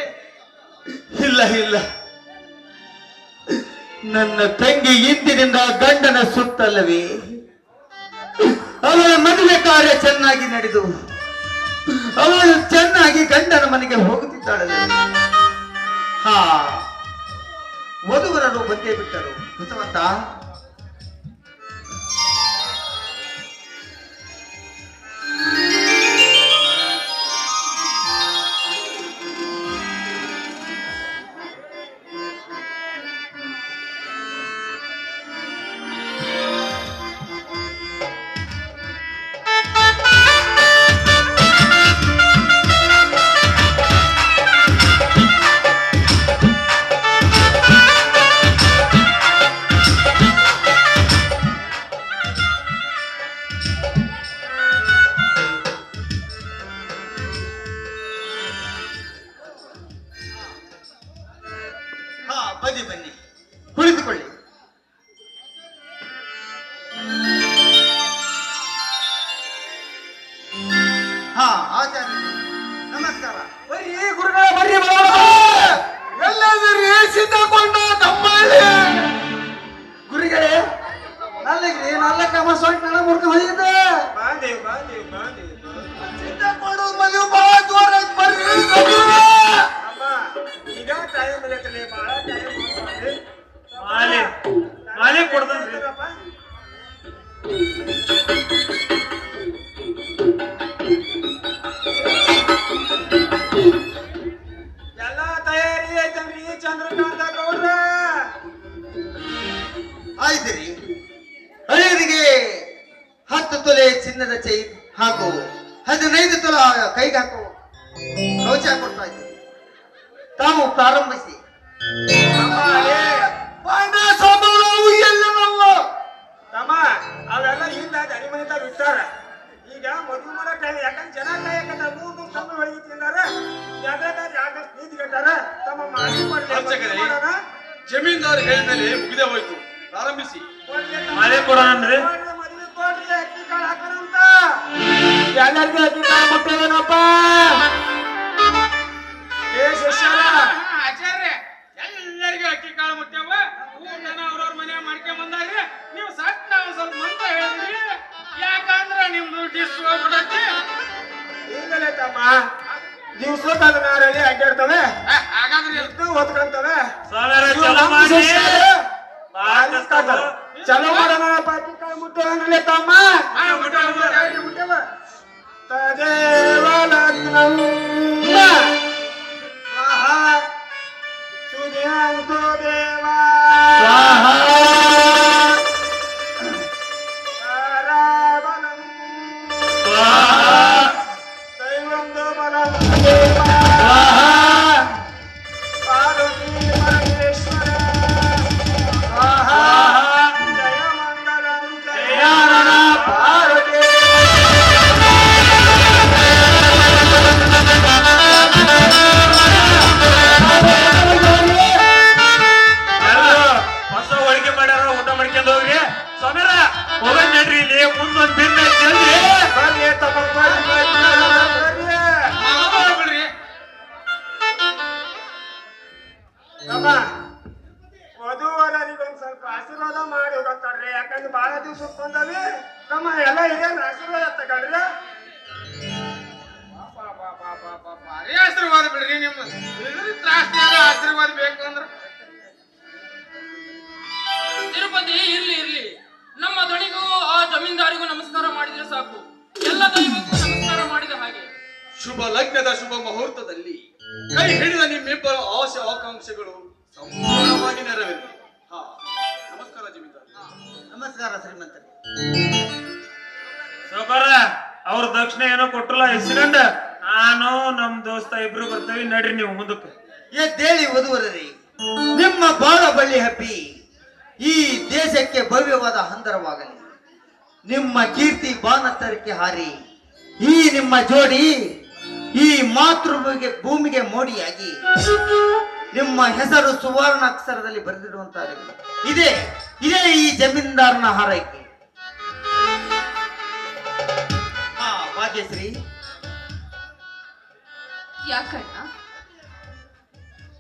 ಇಲ್ಲ ಇಲ್ಲ, ನನ್ನ ತಂಗಿ ಇಂದಿನಿಂದ ಗಂಡನ ಸುತ್ತಲ್ಲವೇ. ಅವಳ ಮದುವೆ ಕಾರ್ಯ ಚೆನ್ನಾಗಿ ನಡೆದು ಅವಳು ಚೆನ್ನಾಗಿ ಗಂಡನ ಮನೆಗೆ ಹೋಗುತ್ತಿದ್ದಾಳಲ್ಲ. ಹಾ, ವಧುವರರು ಬಂದೇ ಬಿಟ್ಟರು. ಬಸವಂತ, ಬನ್ನಿ ಬನ್ನಿ, ಕುಳಿತುಕೊಳ್ಳಿ. ಹಾ ಆಚಾರ್ಯ ನಮಸ್ಕಾರ. ಬರ್ರಿ ಗುರುಗಳ ಬರ್ರಿ, ಎಲ್ಲದಿರಿ ಸಿದ್ಧಗೊಂಡ ತಮ್ಮಲ್ಲಿ ಗುರುಗಳೇ. ನಲ್ಲಗ್ರಿ ನಲ್ಲ ಕ್ರಮ ಸೊಂಟ ನಳ ಮುರ್ಕ ಹೋಗಿದ್ದೆ ಸಿದ್ಧಗೊಂಡು ಮದುವೆ ಬಹಳ ಜೋರ ಬರ್ರಿ. ಈಗ ಟೈಮ್ ಇಲ್ಲತ್ತಲೆ, ಬಹಳ ಟೈಮ್ ಮಾಲೆ ಕೊಡ್ದನ್ರಿ. ಎಲ್ಲ ತಯಾರಿ ಐತನ್ರಿ ಚಂದ್ರಕಾಂತ ಗೌಡ್ರ. ಆಯ್ತರಿ. ಹಳೆಯರಿಗೆ 10 ತೊಲೆ ಚಿನ್ನದ ಚೈನ್ ಹಾಗೂ 15 ತೊಲೆ ಕೈಗೆ ಹಾಕೋ ಕವಚ ಕೊಡ್ತಾ ಇದ್ದೀರಿ. ತಾವು ಪ್ರಾರಂಭಿಸಿ. ತಮ್ಮ ಅವೆಲ್ಲ ಹಿಂದ ಅಡಿಮನಿತಾಗ ಇಟ್ಟಾರ. ಈಗ ಮದುವೆ ಮಾಡೋ ಟೈಮ್ ಯಾಕಂದ್ರೆ ಜನ ಕಾಯಕತ್ತಾರ. 3 ಸಂಬಳ ಹೊಳಗಿ ತಿಂದಾರ, ಯಾಕಂದ್ರೆ ನೀತಿ ಕಟ್ಟಾರ. ತಮ್ಮ ಮಾಡಿ ಅರ್ಚಕರೇ, ಜಮೀನ್ದಾರ್ ಹೇಳಿದ್ಮೇಲೆ ಮುಗಿದೇ ಹೋಯ್ತು, ಪ್ರಾರಂಭಿಸಿ. ಮಾಲೆ ಕೊಡೋಣನ್ರಿ. ಮದುವೆ ಕೊಡ್ರಿ, ಅಕ್ಕಿ ಕಾಳು ಹಾಕೋಣಂತ. ಎಲ್ಲರಿಗೂ ಅಕ್ಕಿ ಕಾಳು ಮುಟ್ಟೇನಪ್ಪ. ಏ ಶಿಷ್ಯರ, ಆಚಾರ್ಯ ಎಲ್ಲರಿಗೂ ಅಕ್ಕಿ ಕಾಳು ಮುಟ್ಟ್ಯಾವ. ಊಟನ ಅವ್ರವ್ರ ಮನೆ ಮಾಡ್ಕೊಂಡ್ ಬಂದಾರ್ರಿ. ನೀವು ಸಟ್ಟ ಸ್ವಲ್ಪ ಮಂತ್ರ ಹೇಳಿದ್ರಿ, ಯಾಕಂದ್ರ ನಿಮ್ದು ಡಿಸ್ ಹೋಗ್ಬಿಡತ್ತೆ. ಈಗಲೇ ತಮ್ಮ ದಿವ್ಸದ ನಾರಲ್ಲಿ ಅಡ್ಡಾಡ್ತವೆ, ಹಾಗಾದ್ರೆ ಹೊತ್ಕೊಂತವೆ. ಚಲೋ ಮಾಡೋಣ. ಅಕ್ಕಿ ಕಾಳು ಮುಟ್ಟೇವನ್ರಲ್ಲೇ ತಮ್ಮ. ಮುಟ್ಟೇವ ತದೇವ ಲಗ್ನಂ ಮಹಾ ಸುಧಿಯಂತು ದೇವ ತಾರಾಬಲಂ ದೈವಂದು ಬಲಂ ದೇವ ಪಾರ್ವತಿ ಪರಮೇಶ್ವರ ಸ್ವಾಹಾ. ಜಯ ಮಂಗಲಂ ಜಯ ಪಾರ್ವತಿ. ಹೊಸ ಹೋಳಿಗೆ ಮಾಡ್ಯಾರ, ಊಟ ಮಾಡ್ಕೊಂಡ್ ಹೋಗ್ರಿ. ಸಮೀರ ಹೋಗನ್ ನಡ್ರಿ, ಇಲ್ಲಿ ಮುಂದೊಂದ್ ಬಿನ್ನ ಜಲ್ದಿ. ಬರ್ರಿ ತಮ್ಮ ಬರ್ರಿ. ಬಿಡ್ರಿ. ತಮ್ಮ ವಧುವರರಿಗೊಂದ್ ಸ್ವಲ್ಪ ಆಶೀರ್ವಾದ ಮಾಡಿ ಹೋಗ್ತಾರ್ರಿ. ಯಾಕಂದ್ರೆ ಬಹಳ ದಿವ್ಸಕ್ಕೆ ಬಂದವಿ. ತಮ್ಮ ಎಲ್ಲ ಹಿರಿಯರ ಆಶೀರ್ವಾದ ತಗೊಳ್ರಿ. ಭಾರಿ ಆಶೀರ್ವಾದ ಬಿಡ್ರಿ. ನಿಮ್ಮ ತ್ರಾಸ್ನಾಗ ಆಶೀರ್ವಾದ ಬೇಕು ಅಂದ್ರ ತಿರುಪತಿ ಇರ್ಲಿ ನಮ್ಮ ದಣಿಗೂ ಆ ಜಮೀನ್ದಾರಿಗೂ ನಮಸ್ಕಾರ ಮಾಡಿದ್ರೆ ಸಾಕು, ಎಲ್ಲ ದೈವಕ್ಕೂ ನಮಸ್ಕಾರ ಮಾಡಿದ ಹಾಗೆ. ಶುಭ ಲಗ್ನದ ಶುಭ ಮುಹೂರ್ತದಲ್ಲಿ ಕೈ ಹಿಡಿದ ನಿಮ್ಮಿಬ್ಬರ ಆಸೆ ಆಕಾಂಕ್ಷೆಗಳು ಸಂಪೂರ್ಣವಾಗಿ ನೆರವೇರಲಿ. ಹಾ, ನಮಸ್ಕಾರ ಜಮೀನ್ದಾರ್. ನಮಸ್ಕಾರ ಶ್ರೀಮಂತರೇ. ಸೌಕರ ಅವ್ರ ದಕ್ಷಿಣ ಏನೋ ಕೊಟ್ಟಲ್ಲ, ಇಸ್ಕೊಂಡ ನಾನು ನಮ್ ದೋಸ್ತ ಇಬ್ರು ಬರ್ತೇವಿ. ನಡ್ರಿ ನೀವು ಮುಂದಕ್ಕೆ. ಎದ್ದೇಳಿ ವಧುವರರೇ, ನಿಮ್ಮ ಬಾಳ ಬಳ್ಳಿ ಹಬ್ಬಿ ಈ ದೇಶಕ್ಕೆ ಭವ್ಯವಾದ ಹಂದರವಾಗಲಿ. ನಿಮ್ಮ ಕೀರ್ತಿ ಬಾನತ್ತರಕ್ಕೆ ಹಾರಿ ಈ ನಿಮ್ಮ ಜೋಡಿ ಈ ಭೂಮಿಗೆ ಮೋಡಿಯಾಗಿ ನಿಮ್ಮ ಹೆಸರು ಸುವರ್ಣ ಅಕ್ಷರದಲ್ಲಿ ಬರೆದಿಡುವಂತಾಗಲಿ. ಇದೇ ಈ ಜಮೀನ್ದಾರನ ಹಾರೈಕೆ. ಹಾ ಭಾಗ್ಯಶ್ರೀ, ಯಾಕಣ್ಣ?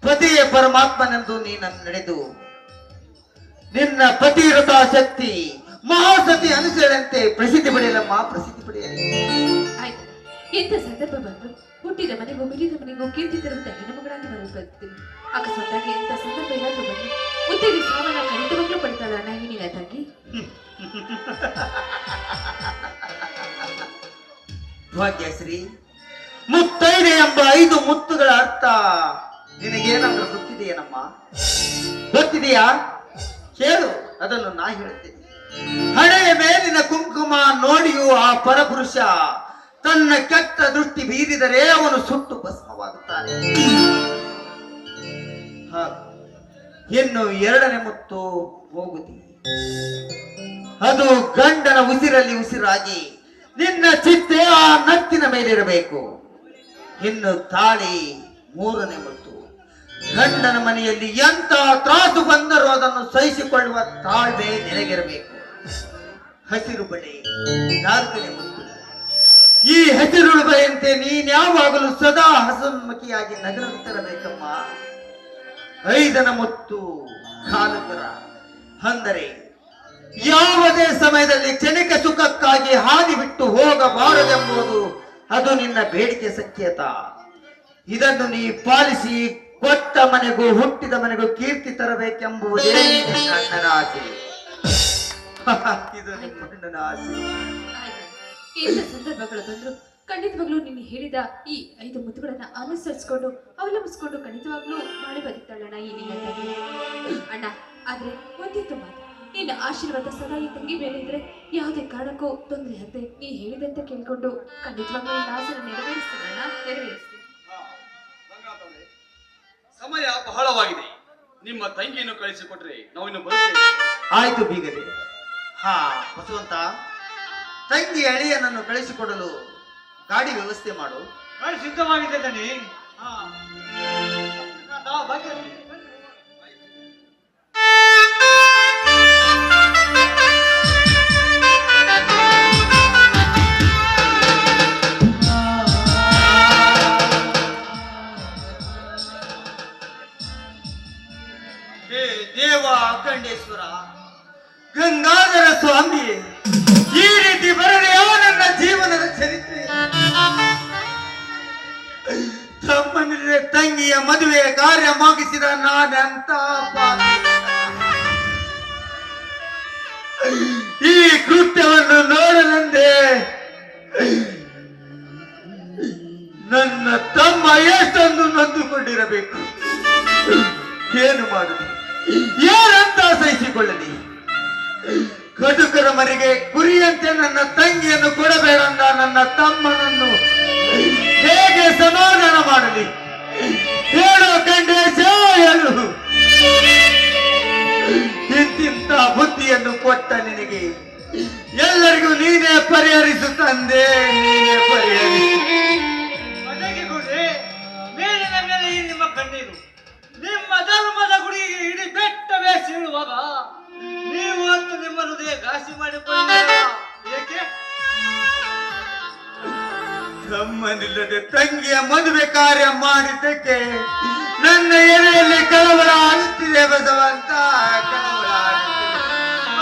ಪತಿಯೇ ಪರಮಾತ್ಮನೆಂದು ನೀನನ್ನು ನಡೆದು ನಿನ್ನ ಪತಿವ್ರತ ಶಕ್ತಿ ಮಹಾಸತಿ ಅನುಸರಣೆಯಂತೆ ಪ್ರಸಿದ್ಧಿ ಪಡೆಯಲಮ್ಮ, ಪ್ರಸಿದ್ಧಿ ಪಡೆಯಲಿ. ಆಯ್ತು, ಎಂತ ಸಂದರ್ಭ ಬಂದ್ರು ಹುಟ್ಟಿದ ಮನೆಗೂ ಮಿಡಿದ ಮನೆಗೂ ಕೀರ್ತಿ ತರುವಂತ ಹೆಣ್ಣುಮಗಳಾಗಿ ಬರಲು ಬರ್ತೀನಿ. ಅಕಸ್ಮಾತ್ತಾಗಿ ಎಂತ ಸಂದರ್ಭ ಏನಾದ್ರೂ ಬಂದು ಮುತ್ತೈದೆ ಸಾವನ್ನ ಖಂಡಿತವಾಗ್ಲೂ ಪಡ್ತಾಳ ಅಣ್ಣ ಈ ನಿನಗಾಗಿ. ಭಾಗ್ಯಶ್ರೀ, ಮುತ್ತೈದೆ ಎಂಬ 5 ಮುತ್ತುಗಳ ಅರ್ಥ ನಿನಗೇನಾದ್ರೂ ಗೊತ್ತಿದೆಯೇನಮ್ಮ? ಗೊತ್ತಿದೆಯಾ? ಕೇಳು, ಅದನ್ನು ನಾ ಹೇಳ್ತೇನೆ. ಹಣೆಯ ಮೇಲಿನ ಕುಂಕುಮ ನೋಡಿಯೂ ಆ ಪರಪುರುಷ ತನ್ನ ಕೆಟ್ಟ ದೃಷ್ಟಿ ಬೀರಿದರೆ ಅವನು ಸುಟ್ಟು ಭಸ್ಮವಾಗುತ್ತಾನೆ. ಇನ್ನು 2ನೇ ಮುತ್ತು ಹೋಗುದಿ, ಅದು ಗಂಡನ ಉಸಿರಲ್ಲಿ ಉಸಿರಾಗಿ ನಿನ್ನ ಚಿತ್ತೆ ಆ ನತ್ತಿನ ಮೇಲಿರಬೇಕು. ಇನ್ನು ತಾಳಿ 3ನೇ ಮುತ್ತು, ಗಂಡನ ಮನೆಯಲ್ಲಿ ಎಂತ ತ್ರಾಸು ಬಂದರೂ ಅದನ್ನು ಸಹಿಸಿಕೊಳ್ಳುವ ತಾಳ್ಮೆ ನಿನಗಿರಬೇಕು. ಹಸಿರು ಬಳೆ ನಾಲ್ಕನೇ ಮುತ್ತು. ಈ ಹಸಿರು ಬಳೆಯಂತೆ ನೀನ್ ಯಾವಾಗಲೂ ಸದಾ ಹಸನ್ಮುಖಿಯಾಗಿ ನಗರವಿರಬೇಕಮ್ಮ. ಐದನ ಮುತ್ತು ಕಾಲುಗುರ. ಅಂದರೆ ಯಾವುದೇ ಸಮಯದಲ್ಲಿ ಕ್ಷಣಿಕ ಸುಖಕ್ಕಾಗಿ ಹಾದಿ ಬಿಟ್ಟು ಹೋಗಬಾರದೆಂಬುದು ಅದು ನಿನ್ನ ಬೇಡಿಕೆ ಸಂಕೇತ. ಇದನ್ನು ನೀ ಪಾಲಿಸಿ ಕೊಟ್ಟ ಮನೆಗೂ ಹುಟ್ಟಿದ ಮನೆಗೂ ಕೀರ್ತಿ ತರಬೇಕೆಂಬುದೇ ನಿನ್ನ ಅಣ್ಣನ ಆಸೆ. ಇದು ನಿಮ್ಮ ಅಣ್ಣನ ಆಸೆ. ಎಲ್ಲ ಸಂದರ್ಭಗಳು ಬಂದ್ರು ಖಂಡಿತವಾಗ್ಲೂ ನೀನು ಹೇಳಿದ ಈ 5 ಮುತ್ತುಗಳನ್ನ ಅನುಸರಿಸಿಕೊಂಡು ಅವಲಂಬಿಸಿಕೊಂಡು ಖಂಡಿತವಾಗ್ಲೂ ಮಾಡಿ ಬದುಕ್ತಾಳಣ್ಣ ಈ ನಿನ್ನ ತಂಗಿ. ಅಣ್ಣ ಆದ್ರೆ ಒಂದಿತ್ತು ಮಾತು, ನಿನ್ನ ಆಶೀರ್ವಾದ ಸದಾ ಈ ತಂಗಿ ಮೇಲೆ ಇದ್ರೆ ಯಾವುದೇ ಕಾರಣಕ್ಕೂ ತೊಂದರೆ ಆಗದೆ ನೀ ಹೇಳಿದಂತೆ ಕೇಳ್ಕೊಂಡು ಖಂಡಿತವಾಗ್ಲೂ ನಿನ್ನ ಆಸೆನ ನೆರವೇರಿಸ್ತೀನಿ ಅಣ್ಣ, ನೆರವೇರಿಸ್ತೀನಿ. ಸಮಯ ಬಹಳವಾಗಿದೆ. ನಿಮ್ಮ ತಂಗಿಯನ್ನು ಕಳಿಸಿಕೊಟ್ರೆ ನಾವಿನ್ನು ಬರುತ್ತೇವೆ. ಆಯ್ತು ಬೀಗರೆ. ಹಾ ಬಸವಂತ, ತಂಗಿ ಅಳಿಯನನ್ನು ಕಳಿಸಿಕೊಡಲು ಗಾಡಿ ವ್ಯವಸ್ಥೆ ಮಾಡು. ಗಾಡಿ ಸಿದ್ಧವಾಗಿದೆ ದಣಿ. ಹಾ ಭಾಗ್ಯ ದೇವ ಅಖಂಡೇಶ್ವರ ಗಂಗಾಧರ ಸ್ವಾಮಿ, ಈ ರೀತಿ ಬರಲೆಯೋ ನನ್ನ ಜೀವನದ ಚರಿತ್ರೆ. ತಮ್ಮನ ತಂಗಿಯ ಮದುವೆ ಕಾರ್ಯ ಮುಗಿಸಿದ ನಾನಂತ ಪಾಪಿ. ಈ ಕೃತ್ಯವನ್ನು ನೋಡಲೆಂದೇ ನನ್ನ ತಮ್ಮ ಎಷ್ಟೊಂದು ನೊಂದುಕೊಂಡಿರಬೇಕು. ಏನು ಮಾಡುದು, ಏನಂತ ಸಹಿಸಿಕೊಳ್ಳಲಿ? ಕಟುಕರ ಮರಿಗೆ ಕುರಿಯಂತೆ ನನ್ನ ತಂಗಿಯನ್ನು ಕೊಡಬೇಡಂದ ನನ್ನ ತಮ್ಮನನ್ನು ಹೇಗೆ ಸಮಾಧಾನ ಮಾಡಲಿ? ಹೇಳೋ ಖಂಡೇಶ, ಹೇಳು. ಇಂತಿಂತ ಬುದ್ಧಿಯನ್ನು ಕೊಟ್ಟ ನಿನಗೆ ಎಲ್ಲರಿಗೂ ನೀನೇ ಪರಿಹರಿಸು ತಂದೆ, ನೀನೇ ಪರಿಹರಿಸು. ಒದಗಿಕೊಡ್ರಿ ಮೇಲಿನ ಮೇಲೆ ಈ ನಿಮ್ಮ ಕಣ್ಣೀರು. ನಿಮ್ಮ ಧರ್ಮದ ಗುಡಿಗೆ ಇಡೀ ಬೆಟ್ಟವೇ ಸೀಳುವಾಗ ನೀವು ಅಂತೂ ನಿಮ್ಮ ಹೃದಯ ಘಾಸಿ ಮಾಡಿಕೊಳ್ಳ ಏಕೆ? ತಮ್ಮನಿಲ್ಲದೆ ತಂಗಿಯ ಮದುವೆ ಕಾರ್ಯ ಮಾಡಿದ್ದಕ್ಕೆ ನನ್ನ ಎದೆಯಲ್ಲಿ ಕಳವಳ ಆಗುತ್ತಿದೆ ಬಸವಂತ, ಕಳವಳ ಆಗುತ್ತಿದೆ.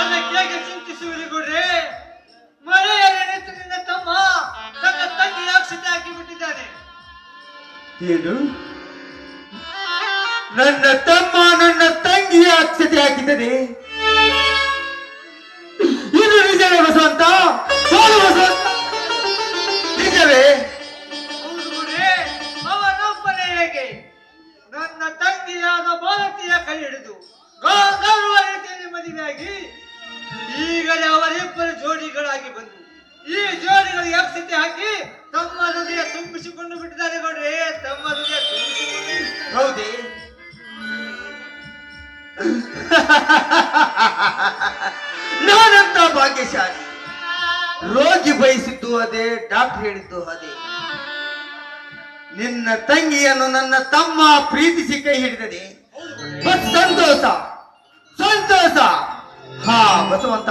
ಅದಕ್ಕೆ ಹೇಗೆ ಚಿಂತಿಸುವಿರಿ ಗುಡ್ರಿ? ಮಳೆಯಲ್ಲಿ ನಿಂತು ನಿನ್ನ ತಮ್ಮ ತನ್ನ ತಂಗಿ ಅಕ್ಷತೆ ಹಾಕಿ ಬಿಟ್ಟಿದ್ದಾನೆ. ಏನು? ನನ್ನ ತಮ್ಮ ನನ್ನ ತಂಗಿಯ ಅಕ್ಷತೆ ಹಾಕಿದ್ದೇನೆ? ಇದು ನಿಜವೇ ಬಸವಂತ? ಸೋಲು ಬಸವಂತ, ನಿಜವೇ? ಹೌದು ಗುಡ್ರಿ, ಅವನೊಬ್ಬನೇ ಹೇಗೆ ನನ್ನ ತಂಗಿಯಾದ ಭಾರತೀಯ ಕೈ ಹಿಡಿದು ಗೌರವ ರೀತಿಯಲ್ಲಿ ಮದುವೆಯಾಗಿ ಈಗಲೇ ಅವರಿಬ್ಬರು ಜೋಡಿಗಳಾಗಿ ಬಂದು ಈ ಜೋಡಿಗಳಿಗೆ ಅಕ್ಷತೆ ಹಾಕಿ ತಮ್ಮ ಹೃದಯ ತುಂಬಿಸಿಕೊಂಡು ಬಿಟ್ಟಿದ್ದಾರೆ ಗೌಡ್ರಿ, ತಮ್ಮ ಹೃದಯ ತುಂಬಿಸಿಕೊಂಡು. ಹೌದೇ? ನಾನಂತ ಭಾಗ್ಯಶಾಲಿ. ರೋಗಿ ಬಯಸಿದ್ದು ಅದೇ, ಡಾಕ್ಟರ್ ಹೇಳಿದ್ದು ಅದೇ. ನಿನ್ನ ತಂಗಿಯನ್ನು ನನ್ನ ತಮ್ಮ ಪ್ರೀತಿಸಿ ಕೈ ಹಿಡಿದದೆ. ಸಂತೋಷ ಸಂತೋಷ. ಹಾ ಬಸವಂತ,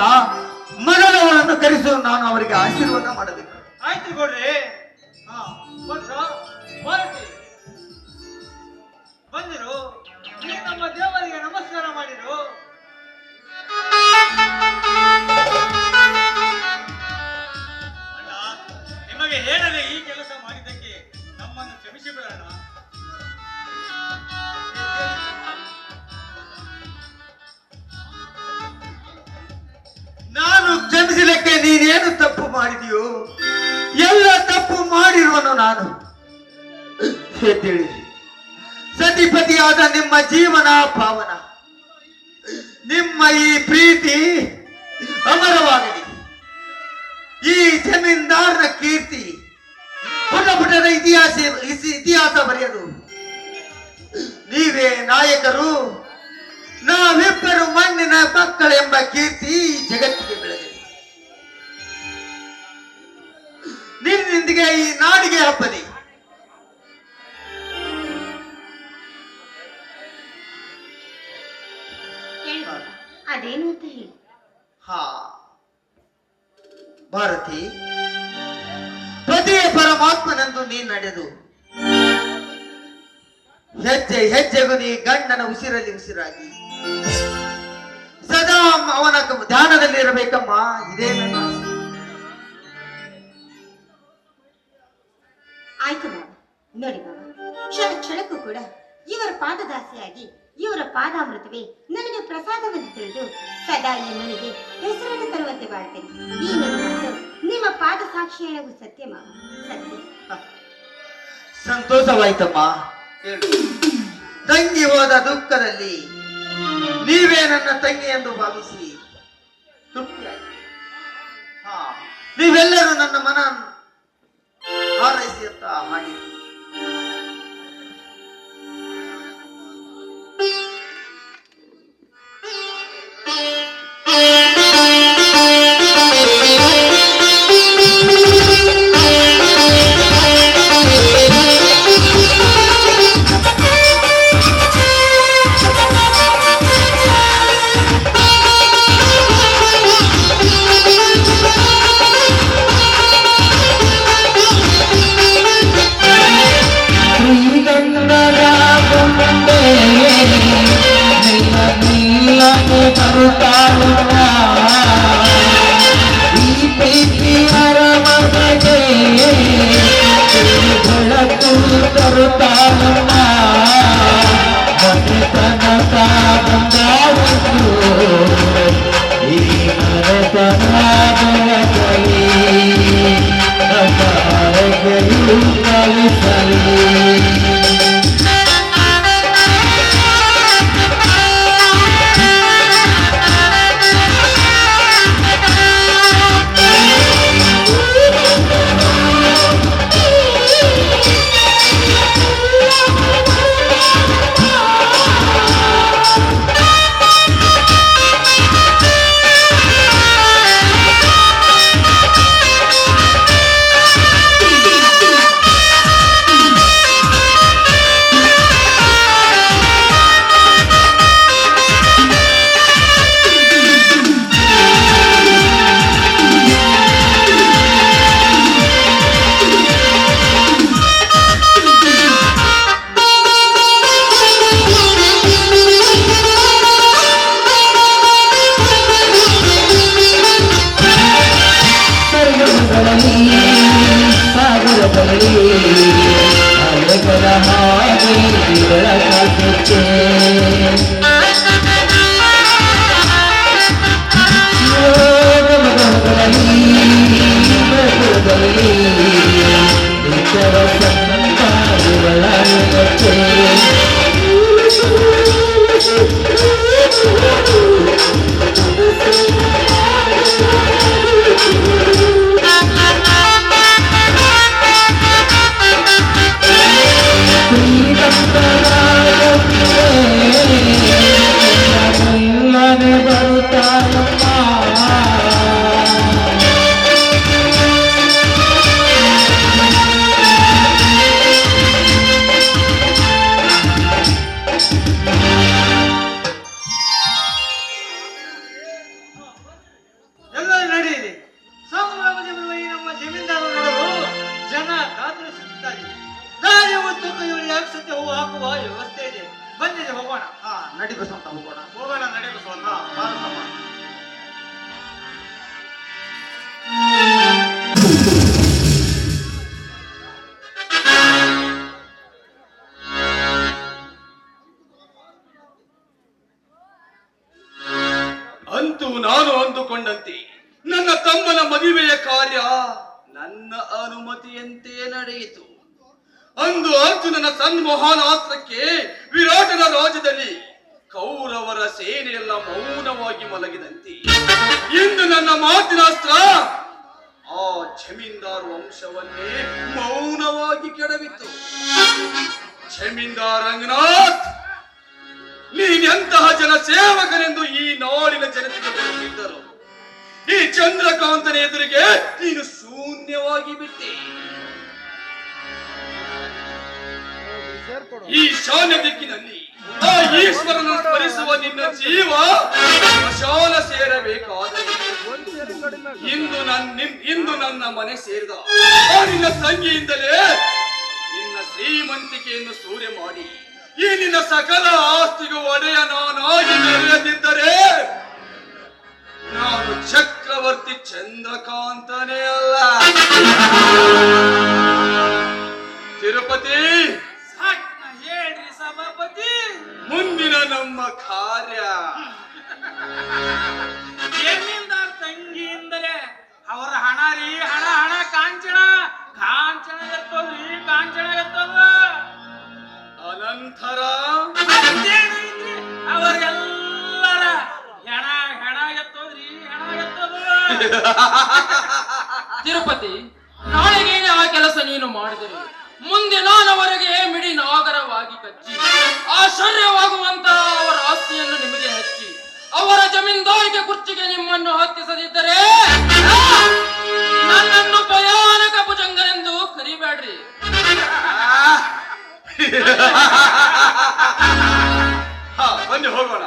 ಮಗಳವರನ್ನು ಕರೆಸು, ನಾನು ಅವರಿಗೆ ಆಶೀರ್ವಾದ ಮಾಡಬೇಕು. ಆಯ್ತು ಗೌಡ್ರಿ. ಹಾ ಭಾರತಿ ಬಂದಿರು, ನೀವು ನಮ್ಮ ದೇವರಿಗೆ ನಮಸ್ಕಾರ ಮಾಡಿರು. ಅಣ್ಣ, ನಿಮಗೆ ಹೇಳದೆ ಈ ಕೆಲಸ ಮಾಡಿದ್ದಕ್ಕೆ ನಮ್ಮನ್ನು ಕ್ಷಮಿಸಿಬಿಡೋಣ. ನಾನು ಕ್ಷಮಿಸಲಿಕ್ಕೆ ನೀನೇನು ತಪ್ಪು ಮಾಡಿದೆಯೋ? ಎಲ್ಲ ತಪ್ಪು ಮಾಡಿರುವನು ನಾನು. ಎದ್ದೇಳಿ, ಸತಿಪತಿಯಾದ ನಿಮ್ಮ ಜೀವನ ಪಾವನ, ನಿಮ್ಮ ಈ ಪ್ರೀತಿ ಅಮರವಾಗಲಿ. ಈ ಜಮೀನ್ದಾರನ ಕೀರ್ತಿ ಪುಟ ಪುಟದ ಇತಿಹಾಸ ಬರೆಯದು. ನೀವೇ ನಾಯಕರು, ನಾವಿಬ್ಬರು ಮಣ್ಣಿನ ಮಕ್ಕಳೆಂಬ ಕೀರ್ತಿ ಜಗತ್ತಿಗೆ ಬೆಳೆದಿದೆ. ನಿನ್ನಿಂದಿಗೆ ಈ ನಾಡಿಗೆ ಹಬ್ಬಲಿ. ಅದೇನು ಅಂತ ಹೇಳಿ. ಹಾ ಭಾರತಿ, ಪತಿಯೇ ಪರಮಾತ್ಮನೆಂದು ನೀ ನಡೆದು ಹೆಜ್ಜೆ ಹೆಜ್ಜೆಗೂ ನೀ ಗಂಡನ ಉಸಿರಲ್ಲಿ ಉಸಿರಾಗಿ ಸದಾ ಅವನ ಧ್ಯಾನದಲ್ಲಿ ಇರಬೇಕಮ್ಮ. ಇದೇ ನನ್ನ ಆಸೆ. ಆಯ್ತು ಮಾವ, ನೋಡಿ ಮಾವ, ಕ್ಷಣ ಕ್ಷಣಕ್ಕೂ ಕೂಡ ಇವರ ಪಾದದಾಸಿಯಾಗಿ ಇವರ ಪಾದಾಮೃತವೇ ನನಗೆ ಪ್ರಸಾದವೆಂದು ತಿಳಿದು ಸದಾ ಈ ಮನೆಗೆ ಹೆಸರನ್ನು ತರುವಂತೆ ಬಾಳ್ತೇನೆ. ಈ ನನ್ನ ಮಾತು ನಿಮ್ಮ ಪಾದ ಸಾಕ್ಷಿ ಹೇಳುವ ಸತ್ಯ ಮಾವ, ಸತ್ಯ. ಸಂತೋಷವಾಯ್ತಮ್ಮ. ತಂಗಿ ಹೋದ ದುಃಖದಲ್ಲಿ ನೀವೇ ನನ್ನ ತಂಗಿ ಎಂದು ಭಾವಿಸಿ ತೃಪ್ತಿಯಾಗಿ, ನೀವೆಲ್ಲರೂ ನನ್ನ ಮನ ಹಾರೈಸಿ ಅಂತ ಹಾಡಿ ನಡಿ ಬಸವಂತ ಹೋಗೋಣ. ನಡಿ ಬಸವಂತ. ಭಾರತಮ್ಮ. ಅಂತೂ ನಾನು ಅಂದುಕೊಂಡಂತೆ ನನ್ನ ತಮ್ಮನ ಮದುವೆಯ ಕಾರ್ಯ ನನ್ನ ಅನುಮತಿಯಂತೆ ನಡೆಯಿತು. ಅಂದು ಅರ್ಜುನನ ಸನ್ಮೋಹನಾಸ್ತ್ರಕ್ಕೆ ವಿರಾಟನ ರಾಜ್ಯದಲ್ಲಿ ಕೌರವರ ಸೇನೆಯೆಲ್ಲ ಮೌನವಾಗಿ ಮಲಗಿದಂತೆ ಇಂದು ನನ್ನ ಮಾತಿನಾಸ್ತ್ರ ಆ ಜಮೀನ್ದಾರ್ ವಂಶವನ್ನೇ ಮೌನವಾಗಿ ಕೆಡವಿತ್ತು. ಜಮೀನ್ದಾರ್ ರಂಗನಾಥ್, ನೀನೆಂತಹ ಜನ ಸೇವಕನೆಂದು ಈ ನಾಡಿನ ಜನತೆಗೆ ಗೊತ್ತಿದ್ದರು. ಈ ಚಂದ್ರಕಾಂತನ ಎದುರಿಗೆ ನೀನು ಶೂನ್ಯವಾಗಿ ಬಿಟ್ಟೆ. ಈ ಶಾನ್ಯ ದಿಕ್ಕಿನಲ್ಲಿ ಆ ಈಶ್ವರನ ಸ್ಮರಿಸುವ ನಿನ್ನ ಜೀವ ಮಶಾಲ ಸೇರಬೇಕಾದರೆ ಇಂದು ನನ್ನ ಮನೆ ಸೇರಿದ ಆ ನಿನ್ನ ತಂಗಿಯಿಂದಲೇ ನಿನ್ನ ಶ್ರೀಮಂತಿಕೆಯನ್ನು ಸೂರೆ ಮಾಡಿ ಈ ನಿನ್ನ ಸಕಲ ಆಸ್ತಿಗೂ ಒಡೆಯ ನಾನಾಗಿ ಮೆರೆಯದಿದ್ದರೆ ನಾನು ಚಕ್ರವರ್ತಿ ಚಂದ್ರಕಾಂತನೇ ಅಲ್ಲ. ತಿರುಪತಿ, ಹೇಳ್ರಿ ಸಭಾಪತಿ, ಮುಂದಿನ ನಮ್ಮ ಕಾರ್ಯ ಎಲ್ಲಿಂದ ತಂಗಿಯಿಂದಲೇ ಅವರ ಹಣ ರೀ, ಹಣ ಹಣ ಕಾಂಚನ ಕಾಂಚನ ಎತ್ತೋದ್ರಿ, ಕಾಂಚನ ಎತ್ತೋದ ಅನಂತರ ಮತ್ತೇನೈತ್ರಿ? ಅವರೆಲ್ಲರ ಹೆಣ ಹೆಣ ಎತ್ತೋದ್ರಿ, ಹೆಣ ಎತ್ತೋದು. ತಿರುಪತಿ, ನಾಳೆಗೇನೆ ಆ ಕೆಲಸ ನೀನು ಮಾಡಿದರೆ ಮುಂದೆ ನಾನವರೆಗೆ ಮಿಡಿ ನಾಗರವಾಗಿ ಕಚ್ಚಿ ಆಶ್ಚರ್ಯವಾಗುವಂತ ಅವರ ಆಸ್ತಿಯನ್ನು ನಿಮಗೆ ಹಚ್ಚಿ ಅವರ ಜಮೀನ್ದಾರಿಗೆ ಕುರ್ಚಿಗೆ ನಿಮ್ಮನ್ನು ಹತ್ತಿಸದಿದ್ದರೆ ನನ್ನನ್ನು ಭಯಾನಕ ಭುಜಂಗನೆಂದು ಕರಿಬೇಡ್ರಿ. ಬನ್ನಿ ಹೋಗೋಣ.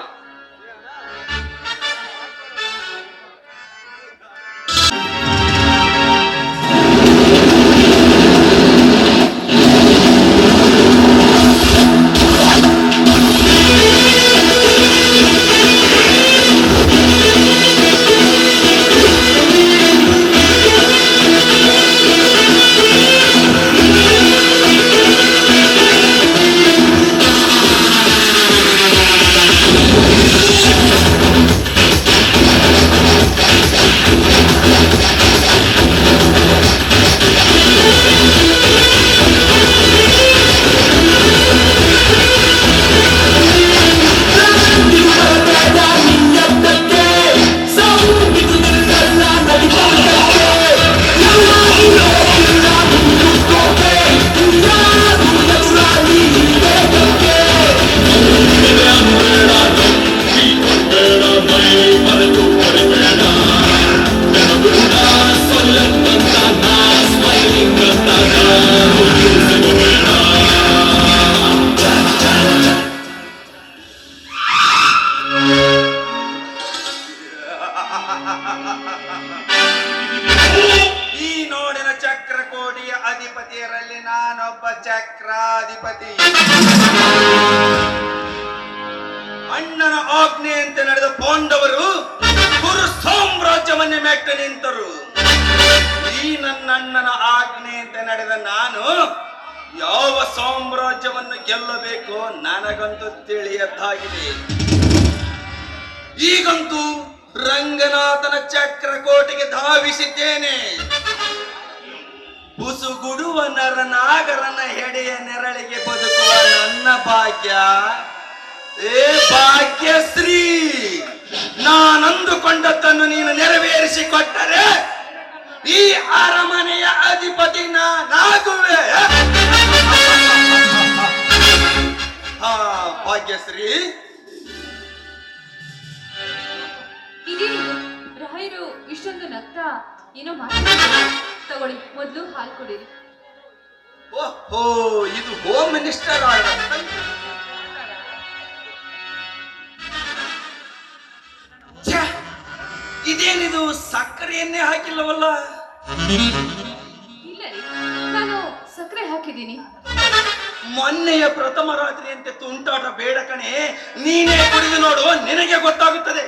ಈ ನೋಡಿನ ಚಕ್ರಕೋಟಿಯ ಅಧಿಪತಿಯರಲ್ಲಿ ನಾನೊಬ್ಬ ಚಕ್ರಾಧಿಪತಿ. ಅಣ್ಣನ ಆಜ್ಞೆಯಂತೆ ನಡೆದ ಪಾಂಡವರು ಕುರು ಸಾಮ್ರಾಜ್ಯವನ್ನೇ ಮೆಟ್ಟ ನಿಂತರು. ಈ ನನ್ನ ಅಣ್ಣನ ಆಜ್ಞೆಯಂತೆ ನಡೆದ ನಾನು ಯಾವ ಸಾಮ್ರಾಜ್ಯವನ್ನು ಗೆಲ್ಲಬೇಕೋ ನನಗಂತೂ ತಿಳಿಯದ್ದಾಗಿದೆ. ಈಗಂತೂ ರಂಗನಾಥನ ಚಕ್ರಕೋಟೆಗೆ ಧಾವಿಸಿದ್ದೇನೆ. ಬುಸುಗುಡುವ ನರನಾಗರನ ಹೆಡೆಯ ನೆರಳಿಗೆ ಬದುಕುವ ನನ್ನ ಭಾಗ್ಯ, ಏ ಭಾಗ್ಯಶ್ರೀ, ನಾನಂದುಕೊಂಡದ್ದನ್ನು ನೀನು ನೆರವೇರಿಸಿಕೊಟ್ಟರೆ ಈ ಅರಮನೆಯ ಅಧಿಪತಿ ನಾನಾಗುವೆ. ಭಾಗ್ಯಶ್ರೀ, ಇದೇನು ರಾಯರು ಇಷ್ಟೊಂದು ನಗ್ತಾ ಏನೋ ಮಾತಾಡ್ತಾರೆ. ತಗೊಳ್ಳಿ, ಮೊದಲು ಹಾಲು ಕೊಡಿರಿ. ಓಹೋ, ಇದು ಹೋಮ್ ಮಿನಿಸ್ಟರ್ ಆರ್ಡರ್. ಇದೇನಿದು ಸಕ್ಕರೆಯನ್ನೇ ಹಾಕಿಲ್ಲವಲ್ಲ? ಇಲ್ಲ ರೀ, ನಾನು ಸಕ್ಕರೆ ಹಾಕಿದ್ದೀನಿ. ಮೊನ್ನೆಯ ಪ್ರಥಮ ರಾತ್ರಿಯಂತೆ ತುಂಟಾಟ ಬೇಡ ಕಣೆ, ನೀನೇ ಕುಡಿದು ನೋಡು, ನಿನಗೆ ಗೊತ್ತಾಗುತ್ತದೆ.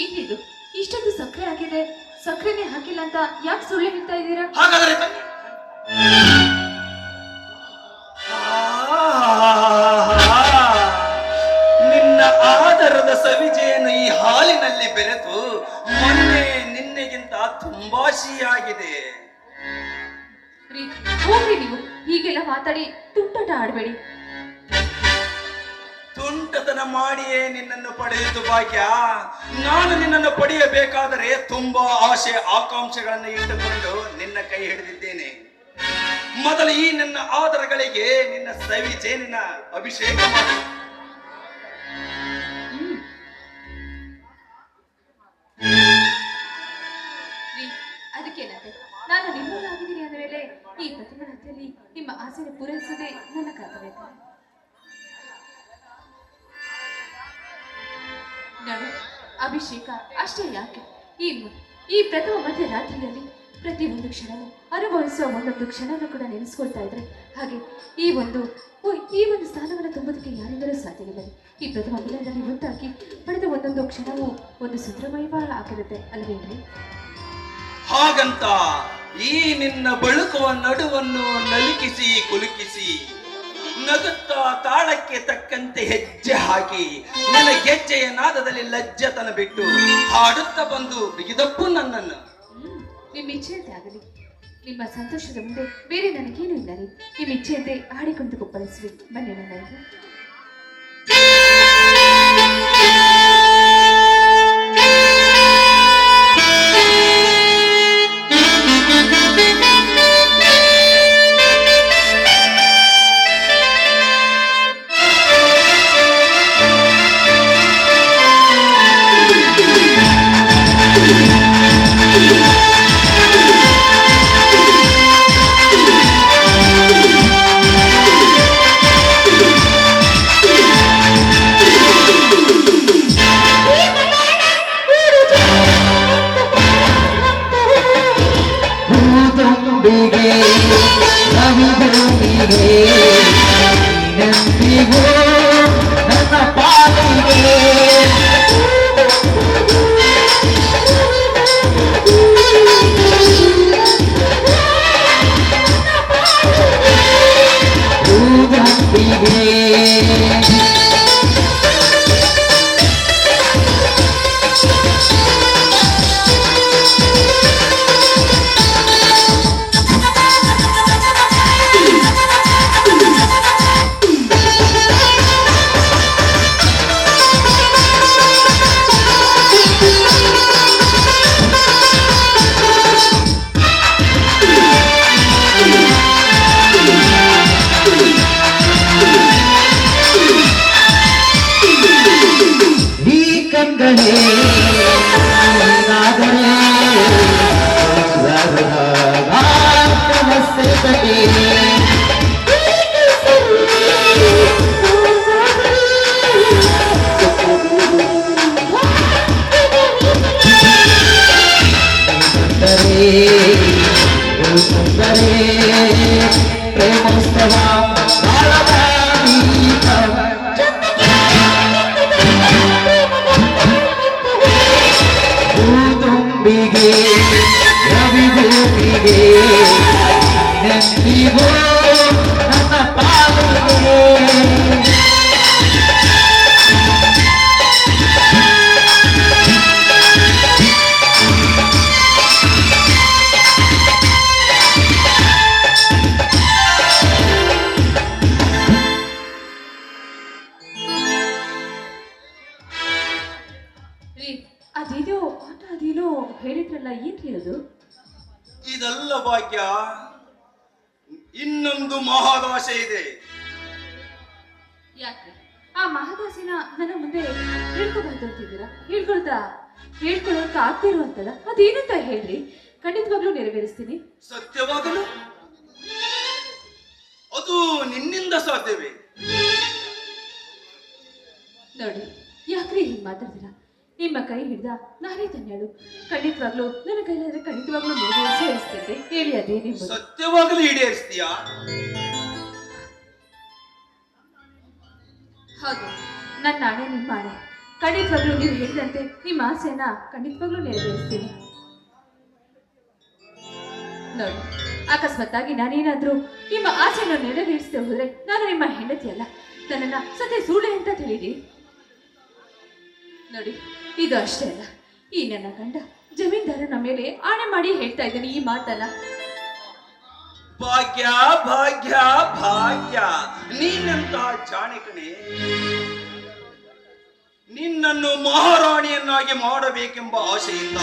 ಏನಿದು ಇಷ್ಟೊಂದು ಸಕ್ಕರೆ ಹಾಕಿದೆ, ಸಕ್ಕರೆನೇ ಹಾಕಿಲ್ಲ ಅಂತ ಯಾಕೆ ಸುಳ್ಳು ಹೇಳ್ತಾ ಇದ್ದೀರಾ? ಹಾಗಾದರೆ ಬನ್ನಿ. ನಿನ್ನ ಆದರದ ಸವಿಜೆಯನ್ನು ಈ ಹಾಲಿನಲ್ಲಿ ಬೆರೆತು ಮೊನ್ನೆ ನಿನ್ನೆಗಿಂತ ತುಂಬಾ ಸಿಹಿಯಾಗಿದೆ. ರೀ, ಹೋಗ್ರಿ ನೀವು, ಹೀಗೆಲ್ಲ ಮಾತಾಡಿ ತುಂಟಾಟ ಆಡಬೇಡಿ. ತುಂಟತನ ಮಾಡಿಯೇ ನಿನ್ನನ್ನು ಪಡೆಯಿತು ಭಾಗ್ಯ. ನಾನು ನಿನ್ನನ್ನು ಪಡೆಯಬೇಕಾದರೆ ತುಂಬಾ ಆಸೆ ಆಕಾಂಕ್ಷೆಗಳನ್ನು ಇಟ್ಟುಕೊಂಡು ನಿನ್ನ ಕೈ ಹಿಡಿದಿದ್ದೇನೆ. ಮೊದಲು ಈ ನನ್ನ ಆದರಗಳಿಗೆ ನಿನ್ನ ಸವಿ ಜೇನಿನ ಅಭಿಷೇಕ ಮಾಡಿ. ರೀ, ಅದಕ್ಕೇನಂತೆ, ನಾನು ನಿಮ್ಮವರಾಗಿದ್ದೀನಿ ಅಂದ ಮೇಲೆ ಈ ಪ್ರತಿಭಟನೆಯಲ್ಲಿ ನಿಮ್ಮ ಆಸೆನ ಪೂರೈಸದೆ ನನ್ನ ಕರ್ತವ್ಯ. ಅಭಿಷೇಕ ಅಷ್ಟೇ ಯಾಕೆ, ಈ ಪ್ರಥಮ ಮಧ್ಯರಾತ್ರಿಯಲ್ಲಿ ಪ್ರತಿಯೊಂದು ಕ್ಷಣನೂ ಅನುಭವಿಸುವ ಒಂದೊಂದು ಕ್ಷಣನೂ ಕೂಡ ನೆನೆಸ್ಕೊಳ್ತಾ ಇದ್ರೆ ಹಾಗೆ ಈ ಒಂದು ಸ್ಥಾನವನ್ನು ತುಂಬುವುದಕ್ಕೆ ಯಾರಿಂದಲೂ ಸಾಧ್ಯವಿಲ್ಲ. ಈ ಪ್ರಥಮ ಮಿಲನದಲ್ಲಿ ಒಂದಾಗಿ ಪಡೆದ ಒಂದೊಂದು ಕ್ಷಣವೂ ಒಂದು ಸುಂದರಮಯವ ಆಗಿರುತ್ತೆ ಅಲ್ವೇನ್ರಿ? ಹಾಗಂತ ಈ ನಿನ್ನ ಬಳುಕುವ ನಡುವನ್ನು ನಲಿಕಿಸಿ ಕುಲುಕಿಸಿ ನಗುತ್ತಾ ತಾಳಕ್ಕೆ ತಕ್ಕಂತೆ ಹೆಜ್ಜೆ ಹಾಕಿ ನಿನ್ನ ಗೆಜ್ಜೆಯ ನಾದದಲ್ಲಿ ಲಜ್ಜತನ ಬಿಟ್ಟು ಹಾಡುತ್ತಾ ಬಂದು ಬಿಗಿದಪ್ಪು ನನ್ನನ್ನು. ನಿಮ್ಮ ಇಚ್ಛೆಯಂತೆ ಆಗಲಿ. ನಿಮ್ಮ ಸಂತೋಷದ ಮುಂದೆ ಬೇರೆ ನನಗೇನು ಇಲ್ಲ ರೀ. ನಿಮ್ಮ ಇಚ್ಛೆಯಂತೆ ಹಾಡಿಕೊಂಡು ಕುಪ್ಪಳಿಸುವೆ. ಬನ್ನಿ ನನ್ನ ಅದೇನೋ ಹೇಳಿದ್ರಲ್ಲ, ಏನ್ರಿ ಅದು? ಇದಲ್ಲ ಭಾಗ್ಯ, ಇನ್ನೊಂದು ಮಹಾದಾಸೆ ಇದೆ. ಯಾಕೆ ಆ ಮಹಾದಾಸಿನ ನನ್ನ ಮುಂದೆ ಹೇಳ್ಕೊಬಾರ್ದು ಅಂತಿದ್ದೀರಾ? ಹೇಳ್ಕೊಳ್ಳೋಕೆ ಆಗ್ತಿರುವಂತಲ್ಲ, ಅದೇನಂತ ಹೇಳ್ರಿ, ಖಂಡಿತವಾಗ್ಲೂ ನೆರವೇರಿಸ್ತೀನಿ. ಸತ್ಯವಾಗಲು ಅದು ನಿನ್ನಿಂದ ಸಾಧ್ಯವೇ? ನೋಡಿ, ಯಾಕ್ರಿ ಹೀಗೆ ಮಾತಾಡ್ತೀರಾ? ನಿಮ್ಮ ಕೈ ಹಿಡ್ದ ನಾನೇ ಧನ್ಯಳು. ಖಂಡಿತವಾಗ್ಲೂ ನನ್ನ ಕೈಲಾದ್ರೆ ಖಂಡಿತವಾಗ್ಲೂ ಸೇರಿಸ್ತೇನೆ. ಹೇಳಿ ಅದೇನೇ ಸತ್ಯವಾಗಲೂ ಈಡೇರಿಸ್ತೀಯಾ? ಹೌದು, ನನ್ನ ಆಣೆ ನಿಮ್ಮ ಆಣೆ. ಖಂಡಿತವಾಗ್ಲೂ ನೀವು ಹೇಳಿದಂತೆ ನಿಮ್ಮ ಆಸೆಯನ್ನ ಖಂಡಿತವಾಗ್ಲೂ ನೆರವೇರಿಸ್ತೀನಿ. ನೋಡಿ, ಅಕಸ್ಮಾತ್ತಾಗಿ ನಾನೇನಾದ್ರೂ ನಿಮ್ಮ ಆಸೆಯನ್ನು ನೆರವೇರಿಸದೆ ಹೋದ್ರೆ ನಾನು ನಿಮ್ಮ ಹೆಂಡತಿ ಅಲ್ಲ, ನನ್ನನ್ನ ಸದ್ಯ ಸೂಳೆ ಅಂತ ತಿಳಿದಿ. ನೋಡಿ, ಇದು ಅಷ್ಟೇ ಅಲ್ಲ, ಈ ನನ್ನ ಗಂಡ ಜಮೀನ್ದಾರನ ಮೇಲೆ ಆಣೆ ಮಾಡಿ ಹೇಳ್ತಾ ಇದ್ದೀನಿ ಈ ಮಾತನ್ನ. ಭಾಗ್ಯ ಭಾಗ್ಯ ಭಾಗ್ಯ, ನೀನಂತ ಜಾಣೆ ಕಣೆ. ನಿನ್ನನ್ನು ಮಹಾರಾಣಿಯನ್ನಾಗಿ ಮಾಡಬೇಕೆಂಬ ಆಶೆಯಿಂದ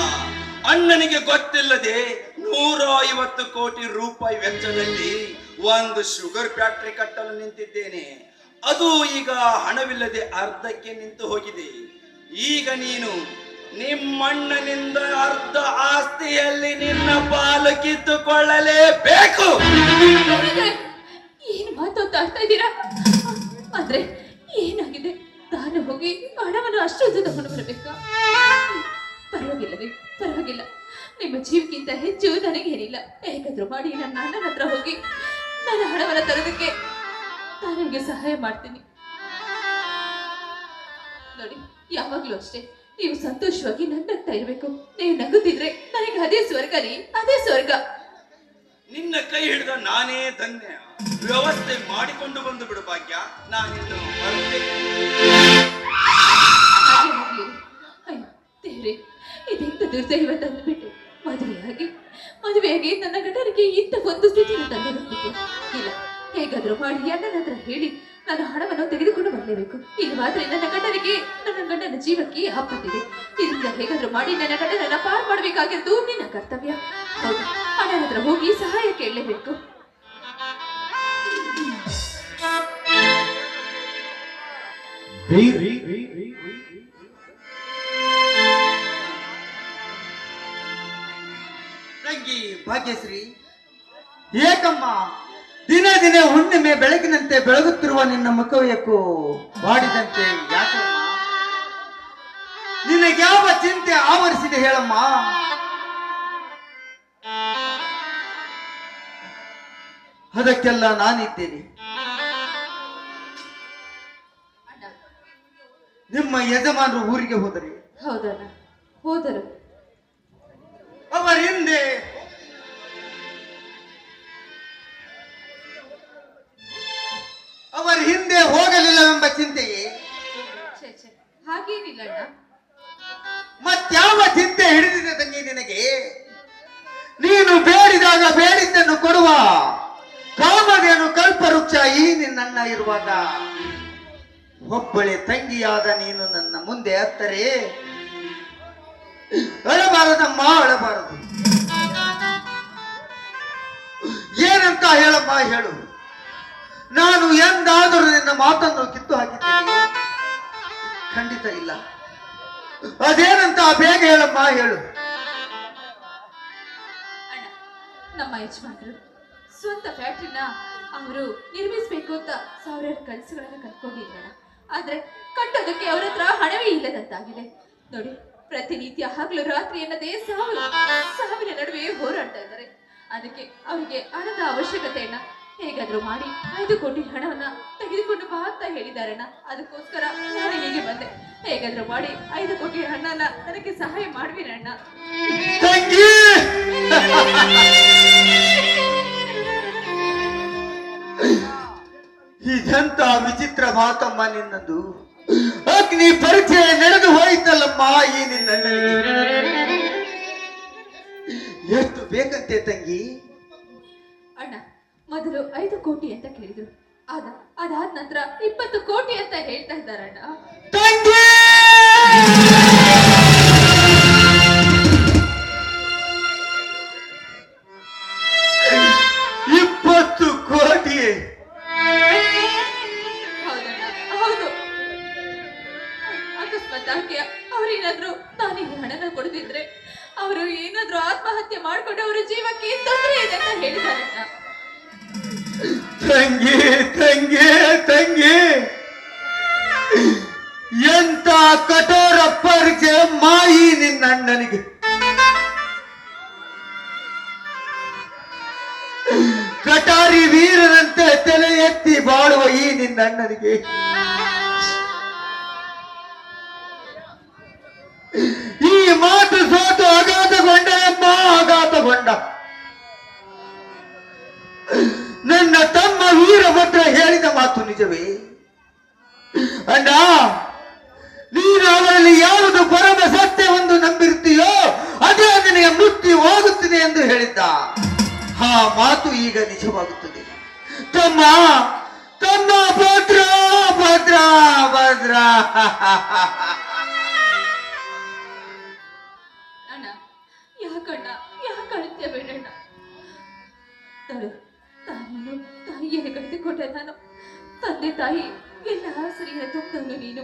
ಅಣ್ಣನಿಗೆ ಗೊತ್ತಿಲ್ಲದೆ 150 ಕೋಟಿ ರೂಪಾಯಿ ವೆಚ್ಚದಲ್ಲಿ ಒಂದು ಶುಗರ್ ಫ್ಯಾಕ್ಟರಿ ಕಟ್ಟಲು ನಿಂತಿದ್ದೇನೆ. ಅದು ಈಗ ಹಣವಿಲ್ಲದೆ ಅರ್ಧಕ್ಕೆ ನಿಂತು ಹೋಗಿದೆ. ಈಗ ನೀನು ನಿಮ್ಮಣ್ಣನಿಂದ ಅರ್ಧ ಆಸ್ತಿಯಲ್ಲಿ ನಿನ್ನ ಪಾಲು ಕಿತ್ತುಕೊಳ್ಳಲೇಬೇಕು. ಏನು ಮಾತಾಡ್ತಾ ಇದ್ದೀರಾ? ಆದ್ರೆ ಏನಾಗಿದೆ? ನಾನು ಹೋಗಿ ಹಣವನ್ನು ಅಷ್ಟೊಂದು ತಗೊಂಡು ಬರಬೇಕಾ? ಪರವಾಗಿಲ್ಲವೇ, ಪರವಾಗಿಲ್ಲ. ನಿಮ್ಮ ಜೀವಕ್ಕಿಂತ ಹೆಚ್ಚು ನನಗೇನಿಲ್ಲ. ಹೇಗಾದ್ರೂ ಮಾಡಿ ನನ್ನ ಅಣ್ಣನ ಹತ್ರ ಹೋಗಿ ನನ್ನ ಹಣವನ್ನು ತರೋದಕ್ಕೆ ನಾನು ನಿಮಗೆ ಸಹಾಯ ಮಾಡ್ತೀನಿ. ನೋಡಿ, ಯಾವಾಗ್ಲೂ ಅಷ್ಟೇ ನೀವು ಸಂತೋಷವಾಗಿ ನಗ್ನಗ್ತಾ ಇರ್ಬೇಕು. ನೀವು ನಗುತ್ತಿದ್ರೆ ನನಗೆ ಅದೇ ಸ್ವರ್ಗ ರೀ, ಅದೇ ಸ್ವರ್ಗ. ನಿನ್ನ ಕೈ ಹಿಡಿದ ನಾನೇ ಧನ್ಯ. ವ್ಯವಸ್ಥೆ ಮಾಡಿಕೊಂಡು ಬಂದು ಬಿಡು ಭಾಗ್ಯ, ನಾನಿನ್ನು ಬರ್ತೇನೆ. ಹಾಗೆ ಹೋಗ್ಲಿ. ಅಯ್ಯೋ ದೇವ್ರೆ, ಇದೆಂತ ದುರ್ದೈವ ತಂದುಬಿಟ್ಟೆ. ಮದುವೆಯಾಗಿ ನನ್ನ ಗಂಡನಿಗೆ ಇಂಥ ಒಂದು ಸ್ಥಿತಿನ ತಂದುಬಿಟ್ಟೆ. ಇಲ್ಲ, ಹೇಗಾದ್ರೂ ಮಾಡಿ ಅಣ್ಣನ ಹತ್ರ ಹೇಳಿ ನನ್ನ ಹಣವನ್ನು ತೆಗೆದುಕೊಂಡು ಬರಲೇಬೇಕು. ಇಲ್ಲವಾದ್ರೆ ನನ್ನ ಗಂಡನ ಜೀವಕ್ಕೆ ಆಪತ್ತಿದೆ. ಇದರಿಂದ ಹೇಗಾದ್ರೂ ಮಾಡಿ ನನ್ನ ಗಂಡನನ್ನ ಪಾರು ಮಾಡಬೇಕಾಗಿರೋದು ನಿನ್ನ ಕರ್ತವ್ಯ. ಹೌದು, ಅಣ್ಣನ ಹತ್ರ ಹೋಗಿ ಸಹಾಯ ಕೇಳಲೇಬೇಕು. ತಂಗಿ ಭಾಗ್ಯಶ್ರೀ, ಏಕಮ್ಮ ದಿನೇ ದಿನೇ ಹುಣ್ಣಿಮೆ ಬೆಳಗಿನಂತೆ ಬೆಳಗುತ್ತಿರುವ ನಿನ್ನ ಮುಖವ್ಯಕ್ಕೂ ಬಾಡಿದಂತೆ ಯಾಕಮ್ಮ? ನಿನಗ್ಯಾವ ಚಿಂತೆ ಆವರಿಸಿದೆ ಹೇಳಮ್ಮ? ಅದಕ್ಕೆಲ್ಲ ನಾನಿದ್ದೇನೆ. ನಿಮ್ಮ ಯಜಮಾನರು ಊರಿಗೆ ಹೋದರೆ? ಹೌದಣ್ಣ, ಹೋದರು. ಅವರ ಹಿಂದೆ ಹೋಗಲಿಲ್ಲವೆಂಬ ಚಿಂತೆಯೇ? ಹಾಗೇನಿಲ್ಲ ಅಣ್ಣ. ಮತ್ಯಾವ ಚಿಂತೆ ಹಿಡಿದಿದೆ ತಂಗಿ ನಿನಗೆ? ನೀನು ಬೇಡಿದಾಗ ಬೇಡಿದ್ದನ್ನು ಕೊಡುವ ಕಾಮಧೇನು ಕಲ್ಪವೃಕ್ಷ ಈ ನಿನ್ನಣ್ಣ ಇರುವಾಗ ಒಬ್ಬಳೆ ತಂಗಿಯಾದ ನೀನು ನನ್ನ ಮುಂದೆ ಹತ್ತರೆ ಅಳಬಾರದಮ್ಮ, ಅಳಬಾರದು. ಏನಂತ ಹೇಳಮ್ಮ, ಹೇಳು. ನಾನು ಎಂದಾದರೂ ನಿನ್ನ ಮಾತನ್ನು ಕಿತ್ತು ಹಾಕಿದ್ದೇನೆ? ಖಂಡಿತ ಇಲ್ಲ. ಅದೇನಂತ ಬೇಗ ಹೇಳಮ್ಮ, ಹೇಳು. ಅಣ್ಣ, ನಮ್ಮ ಯಜಮಾನರು ಸ್ವಂತ ಫ್ಯಾಕ್ಟ್ರಿನ ಅವರು ನಿರ್ಮಿಸಬೇಕು ಅಂತ ಸಾವಿರಾರು ಕನಸುಗಳನ್ನ ಕಟ್ಕೊಂಡಿದ್ದಾರೆ. ಆದ್ರೆ ಕಟ್ಟೋದಕ್ಕೆ ಅವ್ರ ಹತ್ರ ಹಣವೇ ಇಲ್ಲದಂತಾಗಿದೆ. ನೋಡಿ, ಪ್ರತಿನಿತ್ಯ ಹಗಲು ರಾತ್ರಿ ಎನ್ನದೇ ಸಾವಿನ ನಡುವೆ ಹೋರಾಡ್ತಾ ಇದ್ದಾರೆ. ಅದಕ್ಕೆ ಅವರಿಗೆ ಹಣದ ಅವಶ್ಯಕತೆಯನ್ನ ಹೇಗಾದ್ರೂ ಮಾಡಿ 5 ಕೋಟಿ ಹಣವನ್ನ ತೆಗೆದುಕೊಂಡು ಬಾ ಅಂತ ಹೇಳಿದಾರಣ್ಣ. ಅದಕ್ಕೋಸ್ಕರ ನಾನು ಹೀಗೆ ಬಂದೆ. ಹೇಗಾದ್ರೂ ಮಾಡಿ 5 ಕೋಟಿ ಹಣನ ನನಗೆ ಸಹಾಯ ಮಾಡ್ತೀರಣ್ಣ. ಇದಂತ ವಿಚಿತ್ರ ಮಾತಮ್ಮ ನಿನ್ನದು. ಅಗ್ನಿ ಪರೀಕ್ಷೆ ನಡೆದು ಹೋಯ್ತಲ್ಲಮ್ಮ ಈ ನಿನ್ನ ಎಷ್ಟು ಬೇಕಂತೆ ತಂಗಿ? ಅಣ್ಣ, ಮೊದಲು 5 ಕೋಟಿ ಅಂತ ಕೇಳಿದ್ರು. ಅದಾದ ನಂತರ 20 ಕೋಟಿ ಅಂತ ಹೇಳ್ತಾ ಇದ್ದಾರಣ್ಣ. ತಂಗಿ 20 ಕೋಟಿ? ಹೌದಣ್ಣ, ಹೌದು. ಅಕಸ್ಮಾತ್ ಅವ್ರೇನಾದ್ರು ನಾನೀಗ ಹಣನ ಕೊಡದಿದ್ರೆ ಅವರು ಏನಾದ್ರೂ ಆತ್ಮಹತ್ಯೆ ಮಾಡ್ಕೊಂಡು ಅವರ ಜೀವಕ್ಕೆ ತೊಂದರೆ ಇದೆ ಅಂತ ಹೇಳಿದಾರಣ್ಣ. ತಂಗಿ ತಂಗಿ ತಂಗಿ, ಎಂತ ಕಠೋರ ಪರೀಕ್ಷೆ ಮಾಯಿ ನಿನ್ನಣ್ಣನಿಗೆ. ಕಟಾರಿ ವೀರನಂತೆ ತಲೆ ಎತ್ತಿ ಬಾಳುವ ಈ ನಿನ್ನಣ್ಣನಿಗೆ ಈ ಮಾತು ಸೋತು ಆಘಾತಗೊಂಡನಮ್ಮ, ಆಘಾತಗೊಂಡ. ನನ್ನ ತಮ್ಮ ವೀರಭದ್ರ ಹೇಳಿದ ಮಾತು ನಿಜವೇ? ಅಣ್ಣ, ನೀನು ಅವರಲ್ಲಿ ಯಾವುದು ಪರಮ ಸತ್ಯವೊಂದು ನಂಬಿರ್ತೀಯೋ ಅದೇ ನಿನಗೆ ಮುಕ್ತಿ ಹೋಗುತ್ತದೆ ಎಂದು ಹೇಳಿದ್ದ. ಆ ಮಾತು ಈಗ ನಿಜವಾಗುತ್ತದೆ. ತಮ್ಮ ತಮ್ಮ ಭದ್ರ ಭದ್ರ ಭದ್ರ. ಅಣ್ಣ, ಯಾಕಣ್ಣ, ಯಾಕೆ ಅಳ್ತೀಯ ಬೇಡಣ್ಣ? ತಾಯಿಯನ್ನು ಕಳೆದುಕೊಂಡೆ ನಾನು. ತಂದೆ ತಾಯಿ ಎಲ್ಲ ಸರಿಯ ತುಂಬಿದವನು ನೀನು.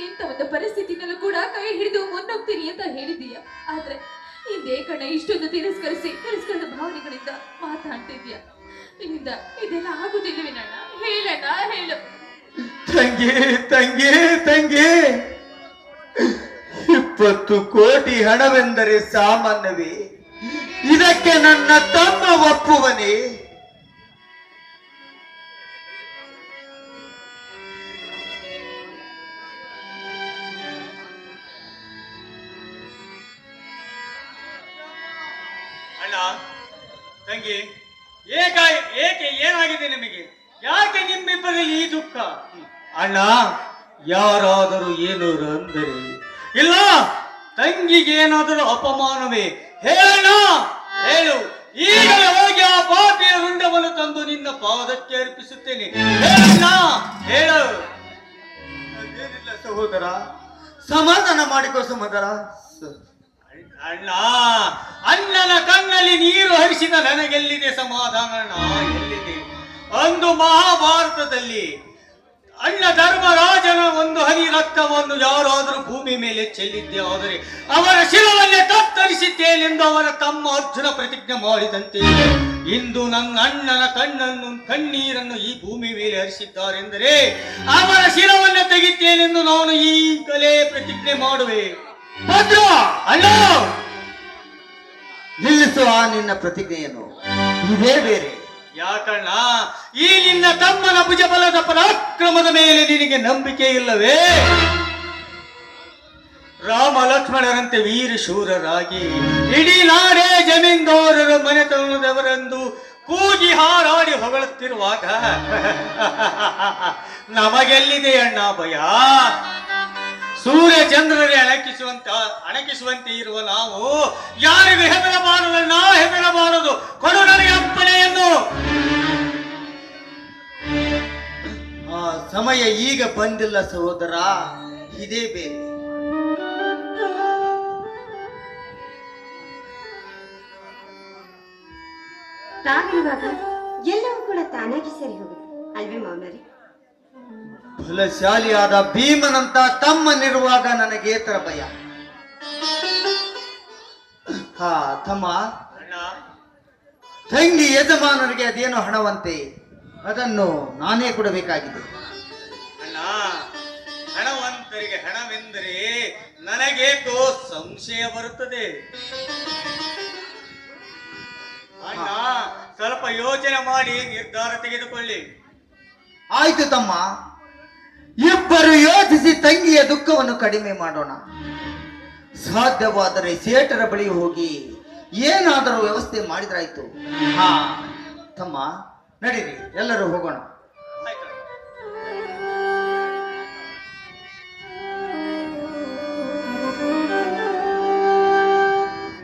ಎಂತ ಒಂದು ಪರಿಸ್ಥಿತಿನಲ್ಲೂ ಕೂಡ ಕೈ ಹಿಡಿದು ಮುನ್ನೋಗ್ತೀನಿ ಅಂತ ಹೇಳಿದೀಯ. ಆದ್ರೆ ಹಿಂದೆ ಕಣ ಇಷ್ಟೊಂದು ತಿರಸ್ಕರಿಸಿದ ಭಾವನೆಗಳಿಂದ ಮಾತಾಡ್ತಿದ್ಯಾ. ನಿನ್ನಿಂದ ಇದೆಲ್ಲ ಆಗುದಿಲ್ಲವೇನಣ್ಣ? ಹೇಳಣ್ಣ, ಹೇಳು. ತಂಗಿ ತಂಗಿ ತಂಗಿ 20 ಕೋಟಿ ಹಣವೆಂದರೆ ಸಾಮಾನ್ಯವೇ? ಇದಕ್ಕೆ ನನ್ನ ತಮ್ಮ ಒಪ್ಪುವನೇ? ಅಣ್ಣ ತಂಗಿ, ಏಕೆ ಏನಾಗಿದೆ ನಿಮಗೆ? ಯಾಕೆ ನಿಮ್ಮಿಬ್ಬರಲ್ಲಿ ಈ ದುಃಖ? ಅಣ್ಣ, ಯಾರಾದರೂ ಏನು ಅಂದರೆ ಇಲ್ಲ, ತಂಗಿಗೆ ಏನಾದರೂ ಅಪಮಾನವೇ? ಹೇಳಣ್ಣ, ಹೇಳು. ಈಗಲೇ ಹೋಗಿ ಆ ಪಾಪಿಯ ರುಂಡವನ್ನು ತಂದು ನಿನ್ನ ಪಾದಕ್ಕೆ ಅರ್ಪಿಸುತ್ತೇನೆ. ಹೇಳಣ್ಣ, ಹೇಳು. ಅದೇನಿಲ್ಲ ಸಹೋದರ, ಸಮಾಧಾನ ಮಾಡಿಕೋ ಸಹೋದರ. ಅಣ್ಣ, ಅಣ್ಣನ ಕಣ್ಣಲ್ಲಿ ನೀರು ಹರಿಸಿದ ನನಗೆಲ್ಲಿದೆ ಸಮಾಧಾನ? ಅಣ್ಣ, ಎಲ್ಲಿದೆ? ಒಂದು ಮಹಾಭಾರತದಲ್ಲಿ ಅಣ್ಣ ಧರ್ಮರಾಜನ ಒಂದು ಹನಿ ರಕ್ತವನ್ನು ಯಾರಾದರೂ ಭೂಮಿ ಮೇಲೆ ಚೆಲ್ಲಿದ್ದೆ ಆದರೆ ಅವರ ಶಿರವನ್ನೇ ಕತ್ತರಿಸಿದ್ದೇನೆಂದು ಅವರ ತಮ್ಮ ಅರ್ಜುನ ಪ್ರತಿಜ್ಞೆ ಮಾಡಿದಂತೆ ಇಂದು ನನ್ನ ಅಣ್ಣನ ಕಣ್ಣೀರನ್ನು ಈ ಭೂಮಿ ಮೇಲೆ ಹರಿಸಿದ್ದಾರೆಂದರೆ ಅವರ ಶಿರವನ್ನೇ ತೆಗಿತೇನೆಂದು ನಾನು ಈಗಲೇ ಪ್ರತಿಜ್ಞೆ ಮಾಡುವೆ. ಭದ್ರ, ಅಣ್ಣ, ನಿಲ್ಲಿಸು ಆ ನಿನ್ನ ಪ್ರತಿಜ್ಞೆಯನ್ನು. ಇದೇ ಬೇರೆ. ಯಾಕಣ್ಣ, ಈ ನಿನ್ನ ತಮ್ಮನ ಭುಜಬಲದ ಪರಾಕ್ರಮದ ಮೇಲೆ ನಿನಗೆ ನಂಬಿಕೆ ಇಲ್ಲವೇ? ರಾಮ ಲಕ್ಷ್ಮಣರಂತೆ ವೀರ ಶೂರರಾಗಿ ಇಡೀ ನಾಡೇ ಜಮೀನ್ದಾರರ ಮನೆತನದವರೆಂದು ಕೂಗಿ ಹಾರಾಡಿ ಹೊಗಳುತ್ತಿರುವಾಗ ನಮಗೆಲ್ಲಿದೆ ಅಣ್ಣ ಭಯ? ಸೂರ್ಯ ಚಂದ್ರರೇ ಅಣಕಿಸುವಂತೆ ಇರುವ ನಾವು ಯಾರಿಗೂ ಹೆದರಬಾರದಣ್ಣ, ಹೆದರಬಾರದು. ಕೊಡು ನನಗೆ ಅಪ್ಪಣೆಯನ್ನು. ಆ ಸಮಯ ಈಗ ಬಂದಿಲ್ಲ ಸಹೋದರ, ಇದೇ ಬೇರೆ. ತಾವಿರುವಾಗ ಎಲ್ಲವೂ ಕೂಡ ತಾನಾಗಿ ಸರಿ ಹೋಗುತ್ತೆ ಅಲ್ವೇ ಮಾವನರಿ? ಬಲಶಾಲಿಯಾದ ಭೀಮನಂತ ತಮ್ಮನಿರುವಾಗ ನನಗೇತರ ಭಯ? ಹಾ ತಮ್ಮ, ಅಣ್ಣ, ತಂಗಿ ಯಜಮಾನರಿಗೆ ಅದೇನೋ ಹಣವಂತೆ, ಅದನ್ನು ನಾನೇ ಕೊಡಬೇಕಾಗಿದೆ. ಅಣ್ಣ, ಹಣವಂತರಿಗೆ ಹಣವೆಂದರೆ ನನಗೇಕೋ ಸಂಶಯ ಬರುತ್ತದೆ. ಅಣ್ಣ, ಸ್ವಲ್ಪ ಯೋಚನೆ ಮಾಡಿ ನಿರ್ಧಾರ ತೆಗೆದುಕೊಳ್ಳಿ. ಆಯ್ತು ತಮ್ಮ, ಇಬ್ಬರು ಯೋಚಿಸಿ ತಂಗಿಯ ದುಃಖವನ್ನು ಕಡಿಮೆ ಮಾಡೋಣ. ಸಾಧ್ಯವಾದರೆ ಸೇಠರ ಬಳಿ ಹೋಗಿ ಏನಾದರೂ ವ್ಯವಸ್ಥೆ ಮಾಡಿದ್ರಾಯ್ತು. ಹಾ ತಮ್ಮ, ನಡೀರಿ, ಎಲ್ಲರೂ ಹೋಗೋಣ.